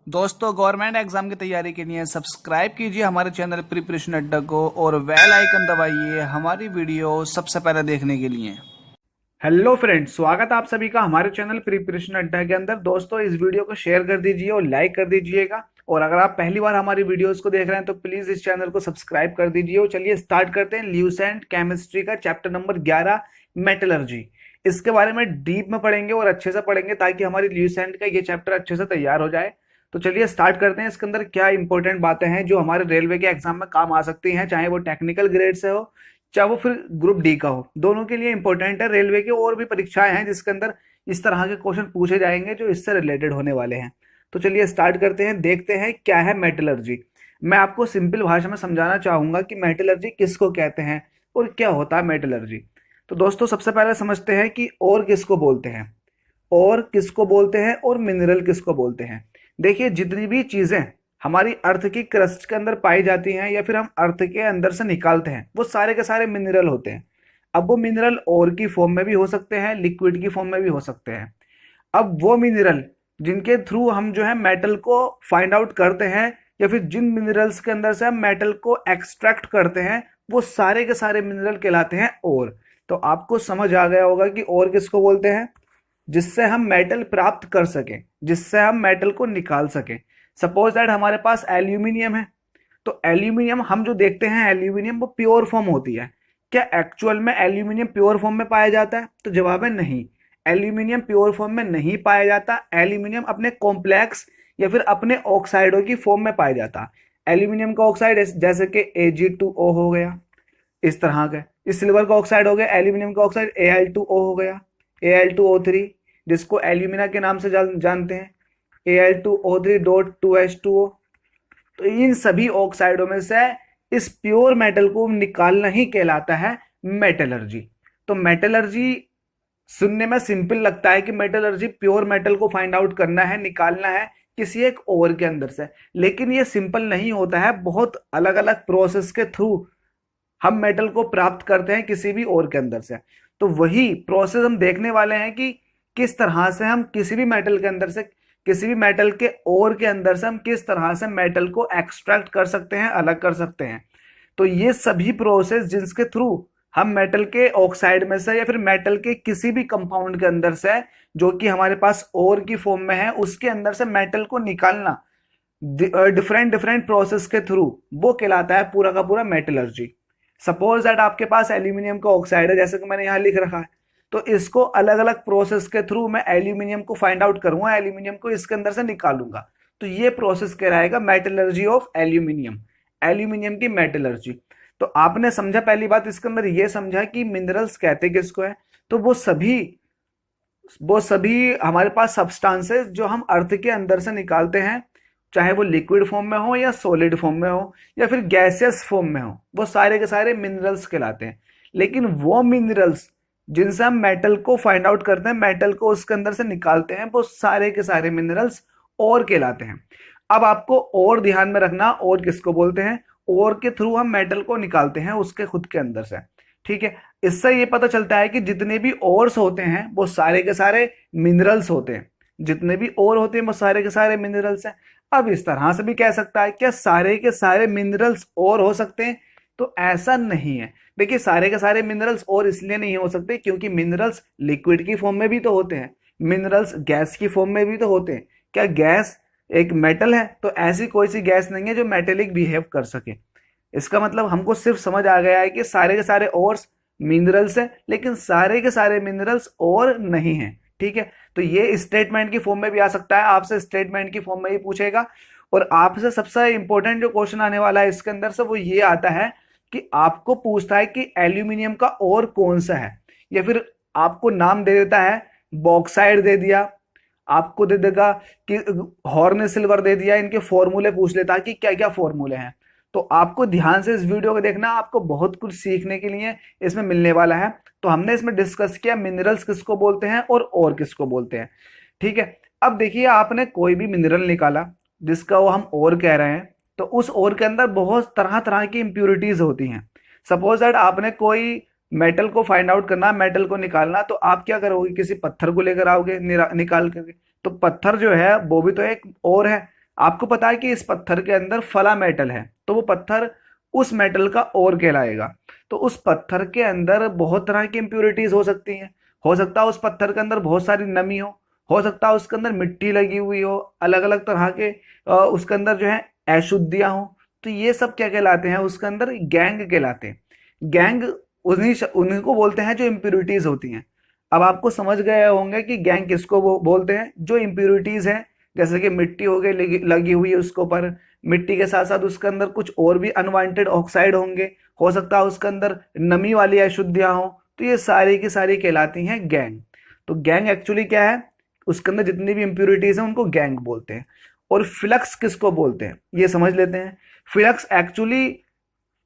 दोस्तों, government exam की तैयारी के लिए सब्सक्राइब कीजिए हमारे चैनल प्रिपरेशन अड्डा को और बेल आइकन दबाइए हमारी वीडियो सबसे पहले देखने के लिए। हेलो फ्रेंड्स, स्वागत है आप सभी का हमारे चैनल प्रिपरेशन अड्डा के अंदर। दोस्तों, इस वीडियो को शेयर कर दीजिए और लाइक कर दीजिएगा। और अगर आप पहली बार हमारी वीडियोस को देख रहे हैं तो प्लीज इस चैनल को सब्सक्राइब कर दीजिए। और चलिए स्टार्ट करते हैं ल्यूसेंट केमिस्ट्री का चैप्टर नंबर 11 मेटलर्जी। इसके बारे में डीप में पढ़ेंगे और अच्छे से पढ़ेंगे ताकि हमारी ल्यूसेंट का ये चैप्टर अच्छे से तैयार हो जाए। तो चलिए स्टार्ट करते हैं। इसके अंदर क्या इंपॉर्टेंट बातें हैं जो हमारे रेलवे के एग्जाम में काम आ सकती हैं, चाहे वो टेक्निकल ग्रेड से हो चाहे वो फिर ग्रुप डी का हो, दोनों के लिए इंपॉर्टेंट है। रेलवे की और भी परीक्षाएं हैं जिसके अंदर इस तरह के क्वेश्चन पूछे जाएंगे जो इससे रिलेटेड होने वाले हैं। तो चलिए स्टार्ट करते हैं, देखते हैं क्या है मेटलर्जी। मैं आपको सिंपल भाषा में समझाना चाहूंगा कि मेटलर्जी किसको कहते हैं और क्या होता है मेटलर्जी। तो दोस्तों, सबसे पहले समझते हैं कि और किसको बोलते हैं, और किसको बोलते हैं और मिनरल किसको बोलते हैं। देखिए, जितनी भी चीजें हमारी अर्थ की क्रस्ट के अंदर पाई जाती हैं या फिर हम अर्थ के अंदर से निकालते हैं, वो सारे के सारे मिनरल होते हैं। अब वो मिनरल और की फॉर्म में भी हो सकते हैं, लिक्विड की फॉर्म में भी हो सकते हैं। अब वो मिनरल जिनके थ्रू हम जो है मेटल को फाइंड आउट करते हैं या फिर जिन मिनरल्स के अंदर से हम मेटल को एक्सट्रैक्ट करते हैं, वो सारे के सारे मिनरल कहलाते हैं और। तो आपको समझ आ गया होगा कि और किसको बोलते हैं, जिससे हम मेटल प्राप्त कर सकें, जिससे हम मेटल को निकाल सकें। सपोज दैट हमारे पास एल्यूमिनियम है, तो एल्यूमिनियम हम जो देखते हैं एल्यूमिनियम वो प्योर फॉर्म होती है। क्या एक्चुअल में एल्यूमिनियम प्योर फॉर्म में पाया जाता है? तो जवाब है नहीं, एल्यूमिनियम प्योर फॉर्म में नहीं पाया जाता। एल्यूमिनियम अपने कॉम्प्लेक्स या फिर अपने ऑक्साइडों की फॉर्म में पाया जाता है। एल्यूमिनियम का ऑक्साइड जैसे कि Ag2O हो गया, इस तरह का। इस सिल्वर का ऑक्साइड हो गया, एल्यूमिनियम का ऑक्साइड Al2O हो गया, Al2O3, जिसको एल्यूमिना के नाम से जानते हैं, Al2O3.2H2O। तो इन सभी ऑक्साइडों में से इस प्योर मेटल को निकालना ही कहलाता है मेटलर्जी। तो मेटलर्जी सुनने में सिंपल लगता है कि मेटलर्जी प्योर मेटल को फाइंड आउट करना है, निकालना है किसी एक ओर के अंदर से, लेकिन ये सिंपल नहीं होता है। बहुत अलग अलग प्रोसेस के थ्रू हम मेटल को प्राप्त करते हैं किसी भी ओर के अंदर से। तो वही प्रोसेस हम देखने वाले हैं कि किस तरह से हम किसी भी मेटल के अंदर से, किसी भी मेटल के ओर के अंदर से हम किस तरह से मेटल को एक्सट्रैक्ट कर सकते हैं, अलग कर सकते हैं। तो ये सभी प्रोसेस जिसके थ्रू हम मेटल के ऑक्साइड में से या फिर मेटल के किसी भी कंपाउंड के अंदर से जो कि हमारे पास ओर की फॉर्म में है, उसके अंदर से मेटल को निकालना डिफरेंट डिफरेंट प्रोसेस के थ्रू, वो कहलाता है पूरा का पूरा मेटलर्जी। सपोज दैट आपके पास एल्यूमिनियम का ऑक्साइड है, जैसे कि मैंने यहां लिख रखा है, तो इसको अलग अलग प्रोसेस के थ्रू मैं एल्यूमिनियम को फाइंड आउट करूंगा, एल्यूमिनियम को इसके अंदर से निकालूंगा। तो ये प्रोसेस कहलाएगा मेटलर्जी ऑफ एल्यूमिनियम, एल्यूमिनियम की मेटलर्जी। तो आपने समझा, पहली बात इसके अंदर ये समझा कि मिनरल्स कहते किसको है। तो वो सभी हमारे पास सब्सटेंसेस जो हम अर्थ के अंदर से निकालते हैं, चाहे वो लिक्विड फॉर्म में हो या सॉलिड फॉर्म में हो या फिर गैसियस फॉर्म में हो, वो सारे के सारे मिनरल्स कहलाते हैं। लेकिन वो मिनरल्स जिनसे हम मेटल को फाइंड आउट करते हैं, मेटल को उसके अंदर से निकालते हैं, वो सारे के सारे मिनरल्स और कहलाते हैं। अब आपको और ध्यान में रखना, और किसको बोलते हैं, और के थ्रू हम मेटल को निकालते हैं उसके खुद के अंदर से। ठीक है, इससे ये पता चलता है कि जितने भी ओर्स होते हैं वो सारे के सारे मिनरल्स होते हैं, जितने भी और होते हैं वो सारे के सारे मिनरल्स हैं। अब इस तरह से भी कह सकता है, क्या सारे के सारे मिनरल्स और हो सकते हैं? तो ऐसा नहीं है। देखिए, सारे के सारे मिनरल्स और इसलिए नहीं हो सकते क्योंकि मिनरल्स लिक्विड की फॉर्म में भी तो होते हैं, मिनरल्स गैस की फॉर्म में भी तो होते हैं। क्या गैस एक मेटल है? तो ऐसी कोई सी गैस नहीं है जो मेटेलिक बिहेव कर सके। इसका मतलब हमको सिर्फ समझ आ गया है कि सारे के सारे और मिनरल्स हैं, लेकिन सारे के सारे मिनरल्स और नहीं हैं। ठीक है, तो ये स्टेटमेंट की फॉर्म में भी आ सकता है, आपसे स्टेटमेंट की फॉर्म में ही पूछेगा। और आपसे सबसे इंपॉर्टेंट जो क्वेश्चन आने वाला है इसके अंदर से वो ये आता है कि आपको पूछता है कि एल्यूमिनियम का और कौन सा है, या फिर आपको नाम दे देता है, बॉक्साइड दे दिया, आपको दे देगा कि हॉर्न सिल्वर दे दिया, इनके फॉर्मूले पूछ लेता है कि क्या क्या फॉर्मूले हैं। तो आपको ध्यान से इस वीडियो को देखना, आपको बहुत कुछ सीखने के लिए इसमें मिलने वाला है। तो हमने इसमें डिस्कस किया मिनरल्स किसको बोलते हैं और किसको बोलते हैं। ठीक है, अब देखिए, आपने कोई भी मिनरल निकाला जिसका वो हम और कह रहे हैं, तो उस और के अंदर बहुत तरह तरह की इंप्योरिटीज होती हैं। सपोज दैट आपने कोई मेटल को फाइंड आउट करना, मेटल को निकालना, तो आप क्या करोगे, किसी पत्थर को लेकर आओगे निकाल करके। तो पत्थर जो है वो भी तो एक और है। आपको पता है कि इस पत्थर के अंदर फला मेटल है, तो वो पत्थर उस मेटल का ओर कहलाएगा। तो उस पत्थर के अंदर बहुत तरह की इंप्योरिटीज हो सकती हैं। हो सकता है उस पत्थर के अंदर बहुत सारी नमी हो सकता है उसके अंदर मिट्टी लगी हुई हो, अलग अलग तरह के उसके अंदर जो है अशुद्धियां हो। तो ये सब क्या कहलाते हैं, उसके अंदर गैंग कहलाते हैं। गैंग उन्हीं उन्हीं को बोलते हैं जो इम्प्योरिटीज होती हैं। अब आपको समझ गए होंगे कि गैंग किसको बोलते हैं, जो इम्प्योरिटीज हैं, जैसे कि मिट्टी हो गई लगी हुई है उसके ऊपर, मिट्टी के साथ साथ उसके अंदर कुछ और भी अनवांटेड ऑक्साइड होंगे, हो सकता है उसके अंदर नमी वाली अशुद्धियां हो, तो ये सारी की सारी कहलाती हैं गैंग। तो गैंग एक्चुअली क्या है, उसके अंदर जितनी भी इंप्योरिटीज हैं उनको गैंग बोलते हैं। और फ्लक्स किसको बोलते हैं ये समझ लेते हैं।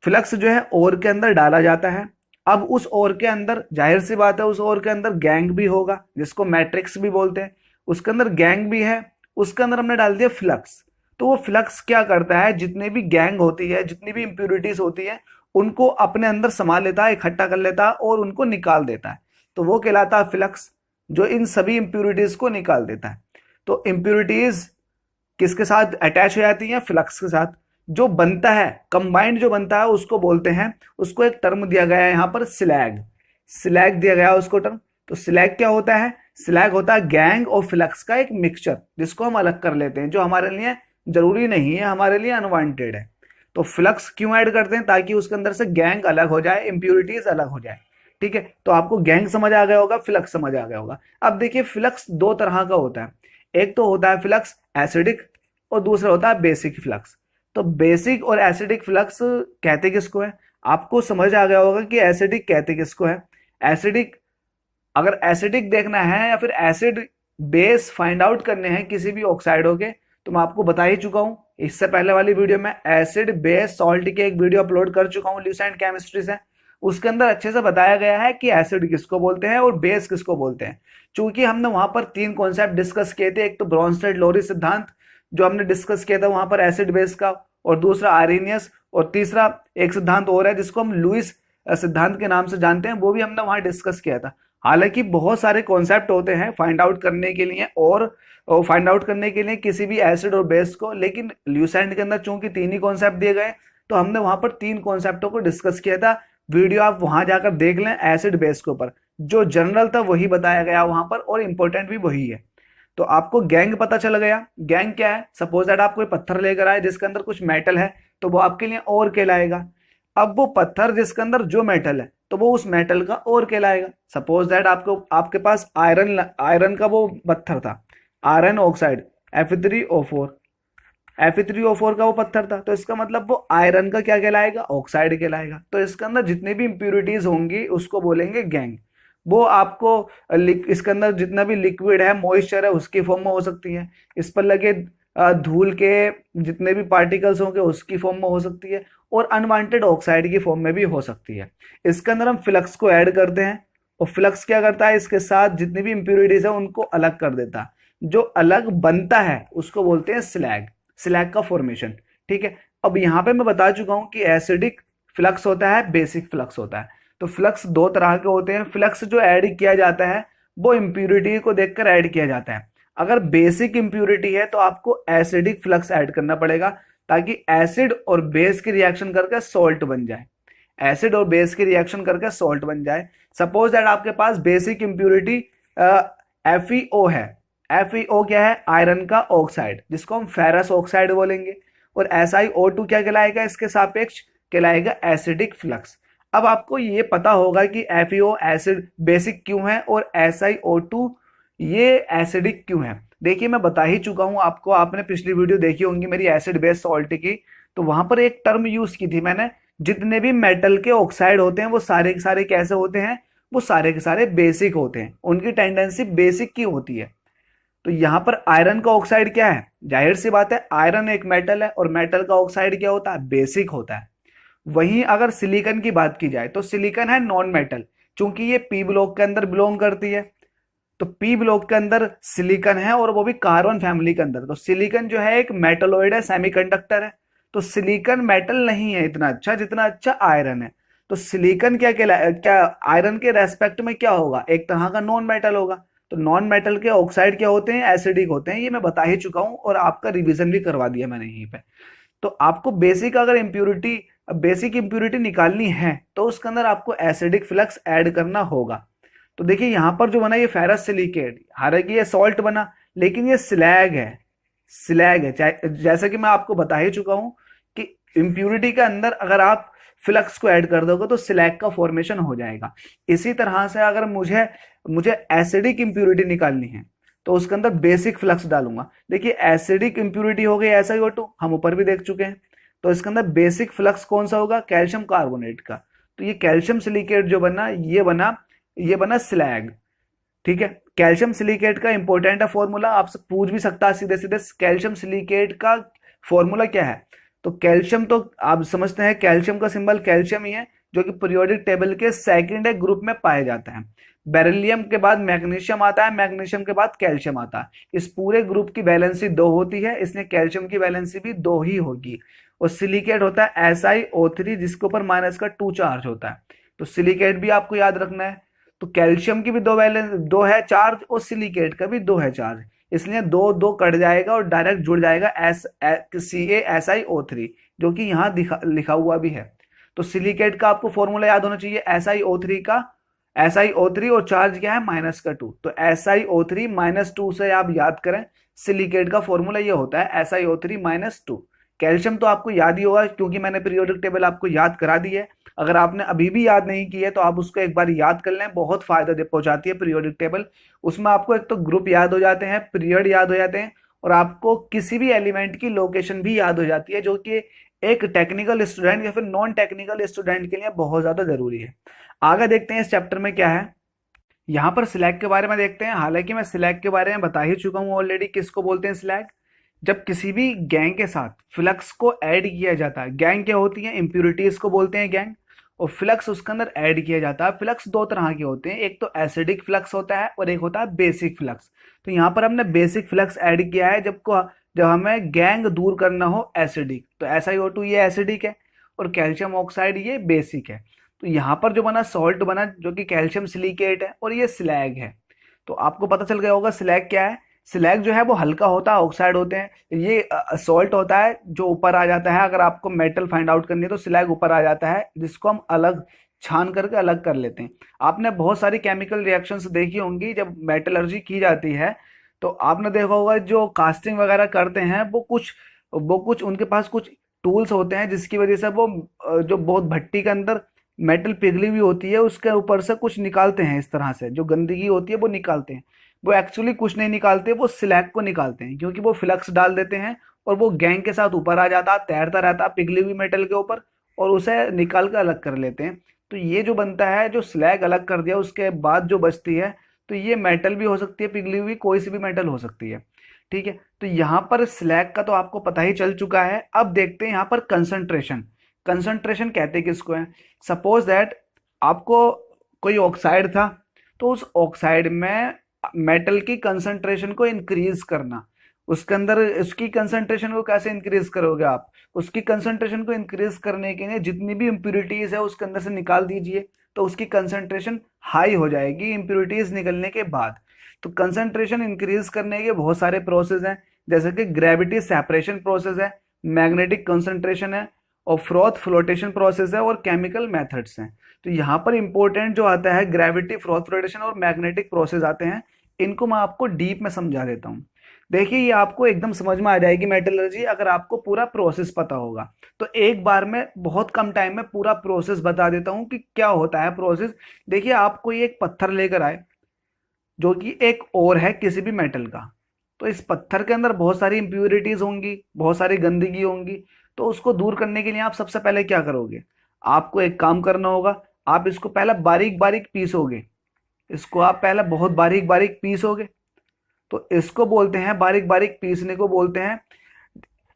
फ्लक्स जो है ओर के अंदर डाला जाता है। अब उस ओर के अंदर जाहिर सी बात है उस ओर के अंदर गैंग भी होगा, जिसको मैट्रिक्स भी बोलते हैं। उसके अंदर गैंग भी है, उसके अंदर हमने डाल दिया फ्लक्स। तो वो फ्लक्स क्या करता है, जितने भी गैंग होती है, जितनी भी इंप्योरिटीज होती है, उनको अपने अंदर समा लेता है, इकट्ठा कर लेता है और उनको निकाल देता है। तो वो कहलाता है फ्लक्स, जो इन सभी इंप्योरिटीज को निकाल देता है। तो इंप्योरिटीज किसके साथ अटैच हो जाती हैं, फ्लक्स के साथ। जो बनता है कंबाइंड, जो बनता है उसको बोलते हैं, उसको एक टर्म दिया गया है यहाँ पर स्लैग। स्लैग दिया गया है उसको टर्म। तो स्लैग क्या होता है, स्लैग होता है गैंग और फ्लक्स का एक मिक्सचर, जिसको हम अलग कर लेते हैं, जो हमारे लिए जरूरी नहीं है, हमारे लिए अनवांटेड है। तो फ्लक्स क्यों ऐड करते हैं, ताकि उसके अंदर से गैंग अलग हो जाए, इंप्योरिटीज अलग हो जाए। ठीक है, तो आपको गैंग समझ आ गया होगा, फ्लक्स समझ आ गया होगा। अब देखिए फ्लक्स दो तरह का होता है, एक तो होता है फ्लक्स एसिडिक और दूसरा होता है बेसिक फ्लक्स। तो बेसिक और एसिडिक फ्लक्स कहते किसको है, आपको समझ आ गया होगा कि एसिडिक कहते किसको है। एसिडिक, अगर एसिडिक देखना है या फिर एसिड बेस फाइंड आउट करने हैं किसी भी ऑक्साइडों के, तो मैं आपको बता ही चुका हूं। इससे पहले वाली वीडियो में एसिड बेस सॉल्ट के एक वीडियो अपलोड कर चुका हूं ल्यूसेंट केमिस्ट्री से। उसके अंदर अच्छे से बताया गया है कि एसिड किसको बोलते हैं और बेस किसको बोलते हैं। चूंकि हमने वहां पर तीन कॉन्सेप्ट डिस्कस किए थे, एक तो ब्रॉन्स्टेड लोरी सिद्धांत जो हमने डिस्कस किया था वहां पर एसिड बेस का, और दूसरा आर्रेनियस, और तीसरा एक सिद्धांत और है जिसको हम लुईस सिद्धांत के नाम से जानते हैं, वो भी हमने वहां डिस्कस किया था। हालांकि बहुत सारे कॉन्सेप्ट होते हैं फाइंड आउट करने के लिए, और फाइंड आउट करने के लिए किसी भी एसिड और बेस को, लेकिन ल्यूसेंट के अंदर चूंकि तीन ही कॉन्सेप्ट दिए गए, तो हमने वहां पर तीन कॉन्सेप्टों को डिस्कस किया था। वीडियो आप वहां जाकर देख लें, एसिड बेस के ऊपर जो जनरल था वही बताया गया वहां पर, और इंपॉर्टेंट भी वही है। तो आपको गैंग पता चल गया। गैंग क्या है, सपोज दैट आप कोई पत्थर लेकर आए जिसके अंदर कुछ मेटल है, तो वो आपके लिए और कहलाएगा। अब वो पत्थर जिसके अंदर जो मेटल है, तो वो उस मेटल का और कहलाएगा। सपोज दैट आपको आपके पास आयरन का वो पत्थर था, आयरन ऑक्साइड Fe3O4, Fe3O4 का वो पत्थर था, तो इसका मतलब वो आयरन का क्या कहलाएगा, ऑक्साइड कहलाएगा। तो इसके अंदर जितनी भी इंप्योरिटीज होंगी उसको बोलेंगे गैंग। वो आपको इसके अंदर जितना भी लिक्विड है, मॉइस्चर है, उसकी फॉर्म में हो सकती है। इस पर लगे धूल के जितने भी पार्टिकल्स होंगे उसकी फॉर्म में हो सकती है, और अनवांटेड ऑक्साइड की फॉर्म में भी हो सकती है। इसके अंदर हम फ्लक्स को ऐड करते हैं, और फ्लक्स क्या करता है, इसके साथ जितनी भी इंप्योरिटीज है उनको अलग कर देता है। जो अलग बनता है उसको बोलते हैं स्लैग, स्लैग का फॉर्मेशन। ठीक है, अब यहां पे मैं बता चुका हूं कि एसिडिक फ्लक्स होता है, बेसिक फ्लक्स होता है। तो फ्लक्स दो तरह के होते हैं। फ्लक्स जो ऐड किया जाता है वो इंप्योरिटी को देखकर ऐड किया जाता है। अगर बेसिक इंप्योरिटी है तो आपको एसिडिक फ्लक्स ऐड करना पड़ेगा, ताकि एसिड और बेस की रिएक्शन करके सॉल्ट बन जाए। एसिड और बेस की रिएक्शन करके सॉल्ट बन जाए। सपोज दैट आपके पास बेसिक इंप्योरिटी FeO है। FeO क्या है, आयरन का ऑक्साइड, जिसको हम फेरस ऑक्साइड बोलेंगे। और SiO2 क्या कहलाएगा, इसके सापेक्ष कहलाएगा एसिडिक फ्लक्स। अब आपको ये पता होगा कि FeO एसिड बेसिक क्यों है और SiO2 ये एसिडिक क्यों है। देखिए मैं बता ही चुका हूं आपको, आपने पिछली वीडियो देखी होंगी मेरी एसिड बेस सॉल्ट की, तो वहां पर एक टर्म यूज की थी मैंने, जितने भी मेटल के ऑक्साइड होते हैं वो सारे के सारे कैसे होते हैं, वो सारे के सारे बेसिक होते हैं, उनकी टेंडेंसी बेसिक की होती है। तो यहां पर आयरन का ऑक्साइड क्या है, जाहिर सी बात है आयरन एक मेटल है, और मेटल का ऑक्साइड क्या होता है, बेसिक होता है। वहीं अगर सिलिकॉन की बात की जाए तो सिलिकॉन है नॉन मेटल, क्योंकि ये पी ब्लॉक के अंदर बिलोंग करती है। तो पी ब्लॉक के अंदर सिलिकॉन है, और वो भी कार्बन फैमिली के अंदर। तो सिलिकॉन जो है एक मेटलॉइड है, सेमीकंडक्टर है। तो सिलिकॉन मेटल नहीं है इतना अच्छा जितना अच्छा आयरन है। तो सिलिकॉन क्या आयरन के रेस्पेक्ट में क्या होगा, एक तरह का नॉन मेटल होगा। तो नॉन मेटल के ऑक्साइड क्या होते हैं, एसिडिक होते हैं, ये मैं बता ही चुका हूं और आपका रिवीजन भी करवा दिया मैंने यहीं पे। तो आपको बेसिक अगर इम्प्यूरिटी बेसिक इम्प्यूरिटी निकालनी है तो उसके अंदर आपको एसिडिक फ्लक्स ऐड करना होगा। तो देखिए यहाँ पर जो बना ये फेरस सिलिकेट, हालांकि ये सॉल्ट बना लेकिन ये स्लैग है, स्लैग है। जैसा कि मैं आपको बता ही चुका हूं कि इम्प्यूरिटी के अंदर अगर आप फ्लक्स को ऐड कर दोगे तो स्लैग का फॉर्मेशन हो जाएगा। इसी तरह से अगर मुझे मुझे एसिडिक इम्प्यूरिटी निकालनी है तो उसके अंदर बेसिक फ्लक्स डालूंगा। देखिए एसिडिक इम्प्यूरिटी हो गई SiO2, हम ऊपर भी देख चुके हैं। तो इसके अंदर बेसिक फ्लक्स कौन सा होगा, कैल्शियम कार्बोनेट का। तो ये कैल्शियम सिलिकेट जो बना ये बना स्लैग। ठीक है, कैल्शियम सिलिकेट का इंपॉर्टेंट है फॉर्मूला, आपसे पूछ भी सकता है सीधे सीधे कैल्शियम सिलिकेट का फॉर्मूला क्या है। तो कैल्शियम तो आप समझते हैं, कैल्शियम का सिंबल कैल्शियम ही है जो कि पीरियोडिक टेबल के सेकंड ग्रुप में पाया जाता है। बेरिलियम के बाद मैग्नीशियम आता है, मैग्नीशियम के बाद कैल्शियम आता है। इस पूरे ग्रुप की वैलेंसी 2 होती है, इसलिए कैल्शियम की वैलेंसी भी 2 ही होगी। और सिलिकेट होता है SiO3 जिसके ऊपर माइनस का 2 चार्ज होता है। तो सिलिकेट भी आपको याद रखना है। तो कैल्शियम की भी 2 है चार्ज और सिलिकेट का भी 2 है चार्ज, इसलिए 2 2 कट जाएगा और डायरेक्ट जुड़ जाएगा CaSiO3 जो कि यहाँ लिखा हुआ भी है। तो सिलिकेट का आपको फॉर्मूला याद होना चाहिए SiO3 और चार्ज क्या है -2। तो SiO3 -2 से आप याद करें, सिलिकेट का फॉर्मूला ये होता है SiO3 -2। कैल्शियम तो आपको याद ही होगा क्योंकि मैंने पीरियोडिक टेबल आपको याद करा दी है। अगर आपने अभी भी याद नहीं की है तो आप उसको एक बार याद कर लें, बहुत फायदा दे पहुंचाती है पीरियोडिक टेबल। उसमें आपको एक तो ग्रुप याद हो जाते हैं, पीरियड याद हो जाते हैं और आपको किसी भी एलिमेंट की लोकेशन भी याद हो जाती है, जो कि एक टेक्निकल स्टूडेंट या फिर नॉन टेक्निकल स्टूडेंट के लिए बहुत ज्यादा जरूरी है। आगे देखते हैं इस चैप्टर में क्या है। यहाँ पर स्लैग के बारे में देखते हैं। हालांकि मैं स्लैग के बारे में बता ही चुका हूँ ऑलरेडी, किसको बोलते हैं स्लैग। जब किसी भी गैंग के साथ फ्लक्स को ऐड किया जाता है, गैंग क्या होती है, इंप्यूरिटीज को बोलते हैं गैंग, और फ्लक्स उसके अंदर ऐड किया जाता है। फ्लक्स 2 तरह के होते हैं, एक तो एसिडिक फ्लक्स होता है और एक होता है बेसिक फ्लक्स। तो यहाँ पर हमने बेसिक फ्लक्स ऐड किया है जब हमें गैंग दूर करना हो एसिडिक। तो SiO2 ये एसिडिक है और कैल्शियम ऑक्साइड ये बेसिक है। तो यहाँ पर जो बना सॉल्ट बना जो कि कैल्शियम सिलिकेट है और ये स्लैग है। तो आपको पता चल गया होगा स्लैग क्या है। स्लैग जो है वो हल्का होता है, ऑक्साइड होते हैं। ये सॉल्ट होता है जो ऊपर आ जाता है। अगर आपको मेटल फाइंड आउट करनी है तो स्लैग ऊपर आ जाता है, जिसको हम अलग छान करके अलग कर लेते हैं। आपने बहुत सारी केमिकल रिएक्शंस देखी होंगी जब मेटलर्जी की जाती है। तो आपने देखा होगा जो कास्टिंग वगैरह करते हैं वो कुछ उनके पास कुछ टूल्स होते हैं जिसकी वजह से वो जो बहुत भट्टी के अंदर मेटल पिघली हुई होती है उसके ऊपर से कुछ निकालते हैं। इस तरह से जो गंदगी होती है वो निकालते हैं। वो एक्चुअली कुछ नहीं निकालते, वो स्लैग को निकालते हैं, क्योंकि वो फ्लक्स डाल देते हैं और वो गैंग के साथ ऊपर आ जाता है, तैरता रहता है पिघली हुई मेटल के ऊपर, और उसे निकाल कर अलग कर लेते हैं। तो ये जो बनता है, जो स्लैग अलग कर दिया उसके बाद जो बचती है, तो ये मेटल भी हो सकती है पिघली हुई, कोई सी भी मेटल हो सकती है। ठीक है, तो यहाँ पर स्लैग का तो आपको पता ही चल चुका है। अब देखते हैं यहाँ पर कंसंट्रेशन। कंसंट्रेशन कहते हैं किसको है। सपोज दैट आपको कोई ऑक्साइड था, तो उस ऑक्साइड में मेटल की कंसंट्रेशन को इंक्रीज करना, उसके अंदर उसकी कंसंट्रेशन को कैसे इंक्रीज करोगे आप। उसकी कंसंट्रेशन को इंक्रीज करने के लिए जितनी भी इम्प्यूरिटीज है उसके अंदर से निकाल दीजिए, तो उसकी कंसंट्रेशन हाई हो जाएगी इम्प्यूरिटीज निकलने के बाद। तो कंसंट्रेशन इंक्रीज करने के बहुत सारे प्रोसेस हैं, जैसे कि ग्रेविटी सेपरेशन प्रोसेस है, मैग्नेटिक कंसंट्रेशन है, और फ्रॉथ फ्लोटेशन प्रोसेस है, और केमिकल मेथड्स हैं। तो यहाँ पर इंपॉर्टेंट जो आता है ग्रेविटी, फ्रॉथ फ्लोटेशन और मैग्नेटिक प्रोसेस आते हैं। इनको मैं आपको डीप में समझा देता हूँ। देखिए ये आपको एकदम समझ में आ जाएगी मेटलर्जी अगर आपको पूरा प्रोसेस पता होगा। तो एक बार में बहुत कम टाइम में पूरा प्रोसेस बता देता हूँ कि क्या होता है प्रोसेस। देखिए आपको ये एक पत्थर लेकर आए जो कि एक ओर है किसी भी मेटल का, तो इस पत्थर के अंदर बहुत सारी इंप्यूरिटीज होंगी, बहुत सारी गंदगी होंगी। तो उसको दूर करने के लिए आप सबसे पहले क्या करोगे, आपको एक काम करना होगा। आप इसको पहले बारीक बारीक पीसोगे, इसको आप पहले बहुत बारीक बारीक पीसोगे। तो इसको बोलते हैं, बारीक बारीक पीसने को बोलते हैं।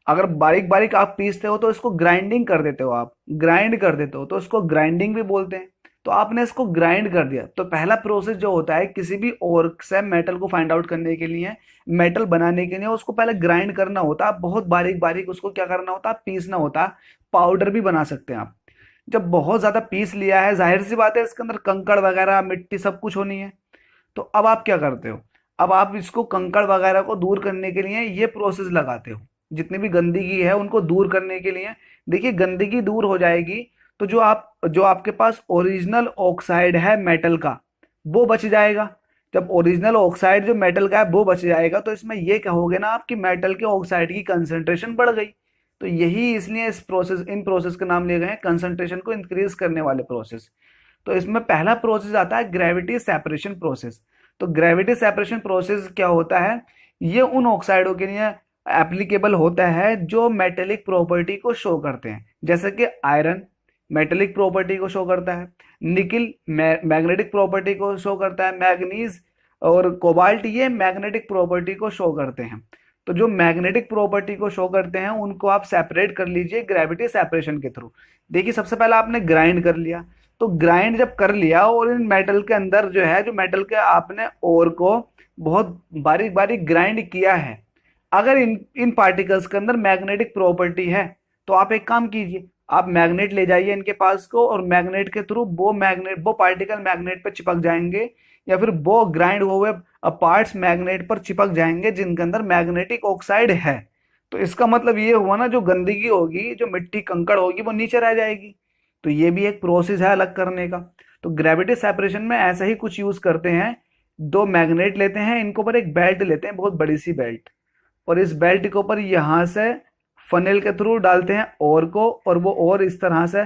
अगर बारीक बारीक आप पीसते हो तो इसको ग्राइंडिंग कर देते हो, आप ग्राइंड कर देते हो तो इसको ग्राइंडिंग भी बोलते हैं। तो आपने इसको ग्राइंड कर दिया। तो पहला प्रोसेस जो होता है किसी भी और से मेटल को फाइंड आउट करने के लिए, मेटल बनाने के लिए, उसको पहले ग्राइंड करना होता है, बहुत बारीक बारीक उसको क्या करना होता है, पीसना होता है। पाउडर भी बना सकते हैं आप। जब बहुत ज्यादा पीस लिया है, जाहिर सी बात है इसके अंदर कंकड़ वगैरह मिट्टी सब कुछ होनी है। तो अब आप क्या करते हो, अब आप इसको कंकड़ वगैरह को दूर करने के लिए ये प्रोसेस लगाते हो, जितनी भी गंदगी है उनको दूर करने के लिए। देखिए गंदगी दूर हो जाएगी तो जो आपके पास ओरिजिनल ऑक्साइड है मेटल का वो बच जाएगा। जब ओरिजिनल ऑक्साइड जो मेटल का है वो बच जाएगा तो इसमें ये कहोगे ना आप कि मेटल के ऑक्साइड की कंसंट्रेशन बढ़ गई। तो यही इसलिए इन प्रोसेस के नाम लिए गए हैं कंसंट्रेशन को इंक्रीज करने वाले प्रोसेस। तो इसमें पहला प्रोसेस आता है ग्रेविटी सेपरेशन प्रोसेस। तो ग्रेविटी सेपरेशन प्रोसेस क्या होता है, ये उन ऑक्साइडों के लिए एप्लीकेबल होता है जो मेटेलिक प्रॉपर्टी को शो करते हैं, जैसे कि आयरन मेटेलिक प्रॉपर्टी को शो करता है, निकिल मैग्नेटिक प्रॉपर्टी को शो करता है, मैग्नीज और कोबाल्ट ये मैग्नेटिक प्रॉपर्टी को शो करते हैं। तो जो मैग्नेटिक प्रॉपर्टी को शो करते हैं उनको आप सेपरेट कर लीजिए ग्रेविटी सेपरेशन के थ्रू। देखिए सबसे पहले आपने ग्राइंड कर लिया, तो ग्राइंड जब कर लिया और इन मेटल के अंदर जो है जो मेटल के आपने ओर को बहुत बारीक बारीक ग्राइंड किया है, अगर इन इन पार्टिकल्स के अंदर मैग्नेटिक प्रॉपर्टी है तो आप एक काम कीजिए, आप मैग्नेट ले जाइए इनके पास को और मैग्नेट के थ्रू वो पार्टिकल मैग्नेट पर चिपक जाएंगे या फिर वो ग्राइंड हुए पार्ट्स मैग्नेट पर चिपक जाएंगे जिनके अंदर मैग्नेटिक ऑक्साइड है। तो इसका मतलब ये हुआ ना जो गंदगी होगी जो मिट्टी कंकड़ होगी वो नीचे रह जाएगी। तो ये भी एक प्रोसेस है अलग करने का। तो ग्रेविटी सेपरेशन में ऐसा ही कुछ यूज करते हैं, दो मैग्नेट लेते हैं, इनके ऊपर एक बेल्ट लेते हैं, बहुत बड़ी सी बेल्ट, और इस बेल्ट के ऊपर यहाँ से फनेल के थ्रू डालते हैं और को, और वो और इस तरह से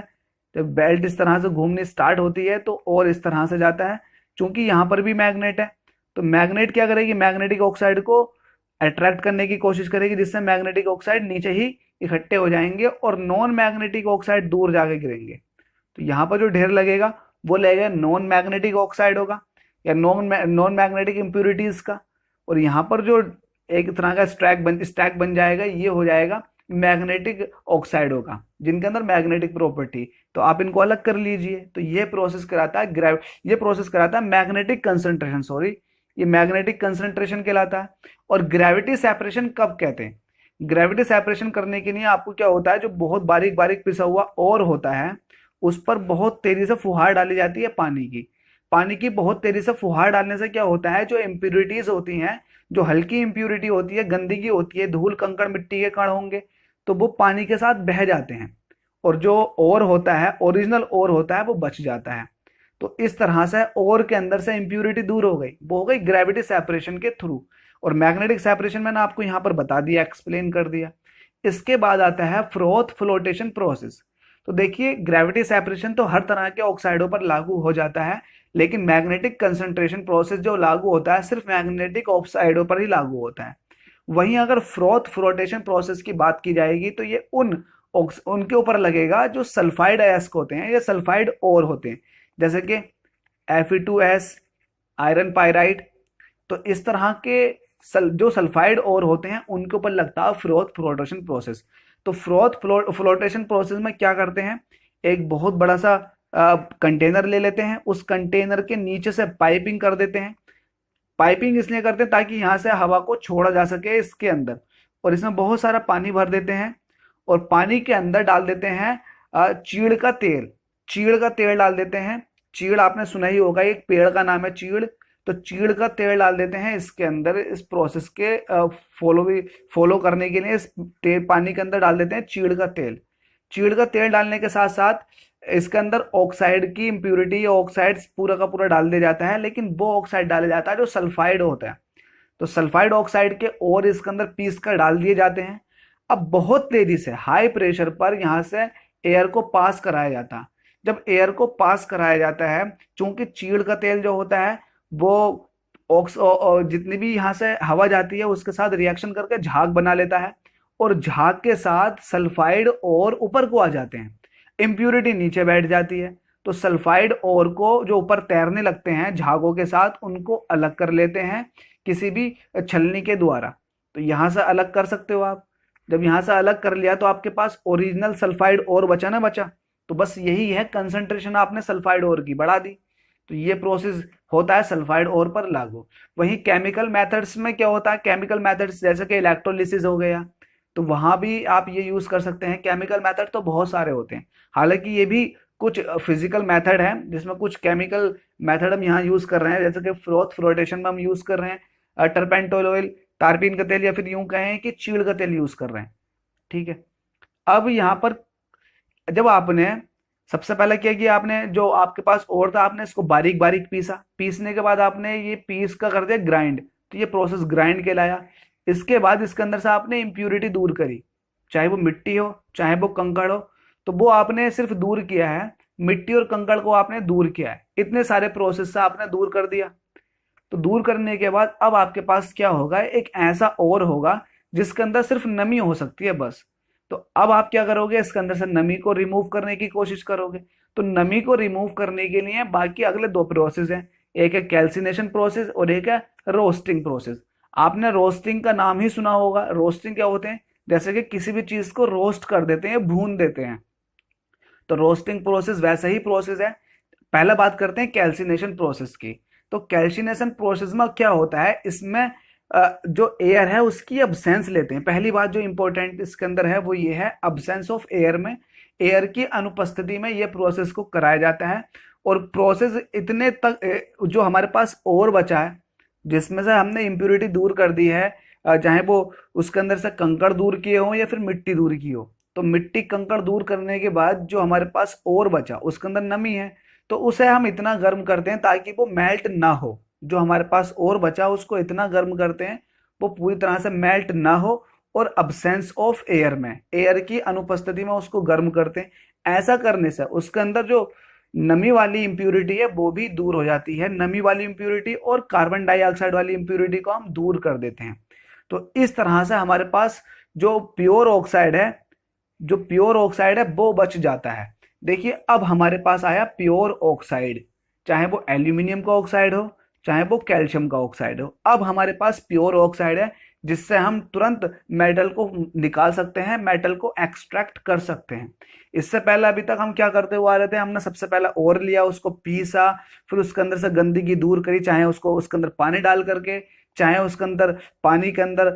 जब बेल्ट इस तरह से घूमनी स्टार्ट होती है तो और इस तरह से जाता है। चूंकि यहाँ पर भी मैग्नेट है तो मैग्नेट क्या करेगी, मैग्नेटिक ऑक्साइड को अट्रैक्ट करने की कोशिश करेगी जिससे मैग्नेटिक ऑक्साइड नीचे ही इकट्ठे हो जाएंगे और नॉन मैग्नेटिक ऑक्साइड दूर जाके गिरेंगे। तो यहाँ पर जो ढेर लगेगा वो लगेगा नॉन मैग्नेटिक ऑक्साइड होगा या नॉन मैग्नेटिक इम्प्यूरिटीज का, और यहाँ पर जो एक तरह का स्टैक बन जाएगा ये हो जाएगा मैग्नेटिक ऑक्साइड होगा जिनके अंदर मैग्नेटिक प्रॉपर्टी। तो आप इनको अलग कर लीजिए। तो ये प्रोसेस कराता है मैग्नेटिक कंसंट्रेशन, सॉरी ये मैग्नेटिक कंसंट्रेशन कहलाता है। और ग्रेविटी सेपरेशन कब कहते हैं, ग्रेविटी सेपरेशन करने के लिए आपको क्या होता है, जो बहुत बारीक बारीक पिसा हुआ और होता है उस पर बहुत तेजी से फुहार डाली जाती है पानी की बहुत तेजी से फुहार डालने से क्या होता है, जो इम्प्यूरिटीज होती हैं, जो हल्की इम्प्यूरिटी होती है, गंदगी होती है, धूल कंकड़ मिट्टी के कण होंगे तो वो पानी के साथ बह जाते हैं और जो ओर होता है ओरिजिनल ओर होता है वो बच जाता है। तो इस तरह से ओर के अंदर से इम्प्यूरिटी दूर हो गई, वो हो गई ग्रेविटी सेपरेशन के थ्रू। और मैग्नेटिक सेपरेशन मैंने आपको यहाँ पर बता दिया, एक्सप्लेन कर दिया। इसके बाद आता है फ्रोथ फ्लोटेशन प्रोसेस। तो देखिए ग्रेविटी सेपरेशन तो हर तरह के ऑक्साइडों पर लागू हो जाता है, लेकिन मैग्नेटिक कंसंट्रेशन प्रोसेस जो लागू होता है सिर्फ मैग्नेटिक ऑक्साइडों पर ही लागू होता है। वहीं अगर फ्रोथ फ्लोटेशन प्रोसेस की बात की जाएगी तो ये उनके ऊपर लगेगा जो सल्फाइड अयस्क होते हैं या सल्फाइड ओर होते हैं, जैसे कि Fe2S, आयरन पाइराइट। तो इस तरह के जो सल्फाइड ओर होते हैं उनके ऊपर लगता है फ्रोथ फ्लोटेशन प्रोसेस। तो फ्रोथ फ्लोटेशन प्रोसेस में क्या करते हैं, एक बहुत बड़ा सा कंटेनर ले लेते हैं, उस कंटेनर के नीचे से पाइपिंग कर देते हैं। पाइपिंग इसलिए करते हैं ताकि यहाँ से हवा को छोड़ा जा सके इसके अंदर, और इसमें बहुत सारा पानी भर देते हैं और पानी के अंदर डाल देते हैं चीड़ का तेल डाल देते हैं। चीड़ आपने सुना ही होगा, एक पेड़ का नाम है चीड़। तो चीड़ का तेल डाल देते हैं इसके अंदर, इस प्रोसेस के फॉलो करने के लिए इस पानी के अंदर डाल देते हैं चीड़ का तेल डालने के साथ साथ इसके अंदर ऑक्साइड की इम्प्यूरिटी या ऑक्साइड पूरा का पूरा डाल दिया जाता है, लेकिन वो ऑक्साइड डाला जाता है जो सल्फाइड होता है। तो सल्फाइड ऑक्साइड के और इसके अंदर पीस कर डाल दिए जाते हैं। अब बहुत तेजी से हाई प्रेशर पर यहाँ से एयर को पास कराया जाता है। जब एयर को पास कराया जाता है, चूंकि चीड़ का तेल जो होता है वो जितनी भी यहाँ से हवा जाती है उसके साथ रिएक्शन करके झाग बना लेता है, और झाग के साथ सल्फाइड और ऊपर को आ जाते हैं, इम्प्यूरिटी नीचे बैठ जाती है। तो सल्फाइड और को जो ऊपर तैरने लगते हैं झागों के साथ, उनको अलग कर लेते हैं किसी भी छलनी के द्वारा। तो यहाँ से अलग कर सकते हो आप। जब यहाँ से अलग कर लिया तो आपके पास ओरिजिनल सल्फाइड और बचा ना बचा, तो बस यही है, कंसंट्रेशन आपने सल्फाइड और की बढ़ा दी। तो ये प्रोसेस होता है सल्फाइड और पर लागू। वहीं केमिकल मेथड्स में क्या होता है, केमिकल मेथड्स जैसे कि इलेक्ट्रोलिसिस हो गया, तो वहां भी आप ये यूज कर सकते हैं। केमिकल मेथड तो बहुत सारे होते हैं, हालांकि ये भी कुछ फिजिकल मेथड है जिसमें कुछ केमिकल मेथड हम यहाँ यूज कर रहे हैं, जैसे कि फ्रोथ फ्लोटेशन में हम यूज कर रहे हैं टर्पेंटोल ऑयल, टारपीन का तेल, या फिर यूं कहें कि चीड़ का तेल यूज कर रहे हैं। ठीक है। अब यहाँ पर जब आपने सबसे पहले क्या किया, आपने जो आपके पास और था आपने इसको बारीक बारीक पीसा, पीसने के बाद आपने ये पीस का कर दिया ग्राइंड, तो ये प्रोसेस ग्राइंड कहलाया। इसके बाद इसके अंदर से आपने इम्प्यूरिटी दूर करी, चाहे वो मिट्टी हो चाहे वो कंकड़ हो, तो वो आपने सिर्फ दूर किया है, मिट्टी और कंकड़ को आपने दूर किया है, इतने सारे प्रोसेस से आपने दूर कर दिया। तो दूर करने के बाद अब आपके पास क्या होगा, एक ऐसा और होगा जिसके अंदर सिर्फ नमी हो सकती है बस। तो अब आप क्या करोगे, इसके अंदर से नमी को रिमूव करने की कोशिश करोगे। तो नमी को रिमूव करने के लिए बाकी अगले दो प्रोसेस हैं, एक है कैल्सिनेशन प्रोसेस और एक है रोस्टिंग प्रोसेस। आपने रोस्टिंग का नाम ही सुना होगा। रोस्टिंग क्या होते हैं, जैसे कि किसी भी चीज को रोस्ट कर देते हैं, भून देते हैं, तो रोस्टिंग प्रोसेस वैसा ही प्रोसेस है। पहला बात करते हैं कैल्सिनेशन प्रोसेस की। तो कैल्सिनेशन प्रोसेस में क्या होता है, इसमें जो एयर है उसकी अब्सेंस लेते हैं। पहली बात जो इंपॉर्टेंट इसके अंदर है वो ये है, अब्सेंस ऑफ एयर में, एयर की अनुपस्थिति में ये प्रोसेस को कराया जाता है। और प्रोसेस इतने तक जो हमारे पास और बचा है, जिसमें से हमने इम्प्यूरिटी दूर कर दी है, चाहे वो उसके अंदर से कंकड़ दूर किए हो या फिर मिट्टी दूर की हो, तो मिट्टी कंकड़ दूर करने के बाद जो हमारे पास और बचा उसके अंदर नमी है, तो उसे हम इतना गर्म करते हैं ताकि वो मेल्ट ना हो। जो हमारे पास और बचा उसको इतना गर्म करते हैं वो पूरी तरह से मेल्ट ना हो, और अब्सेंस ऑफ एयर में, एयर की अनुपस्थिति में उसको गर्म करते हैं। ऐसा करने से उसके अंदर जो नमी वाली इंप्यूरिटी है वो भी दूर हो जाती है, नमी वाली इंप्यूरिटी और कार्बन डाइऑक्साइड वाली इंप्यूरिटी को हम दूर कर देते हैं। तो इस तरह से हमारे पास जो प्योर ऑक्साइड है, जो प्योर ऑक्साइड है वो बच जाता है। देखिए अब हमारे पास आया प्योर ऑक्साइड, चाहे वो एल्यूमिनियम का ऑक्साइड हो चाहे वो कैल्शियम का ऑक्साइड हो। अब हमारे पास प्योर ऑक्साइड है जिससे हम तुरंत मेटल को निकाल सकते हैं, मेटल को एक्सट्रैक्ट कर सकते हैं। इससे पहले अभी तक हम क्या करते हुए आ रहे थे, हमने सबसे पहले ओर लिया, उसको पीसा, फिर उसके अंदर से गंदगी दूर करी, चाहे उसको उसके अंदर पानी डाल करके, चाहे उसके अंदर पानी के अंदर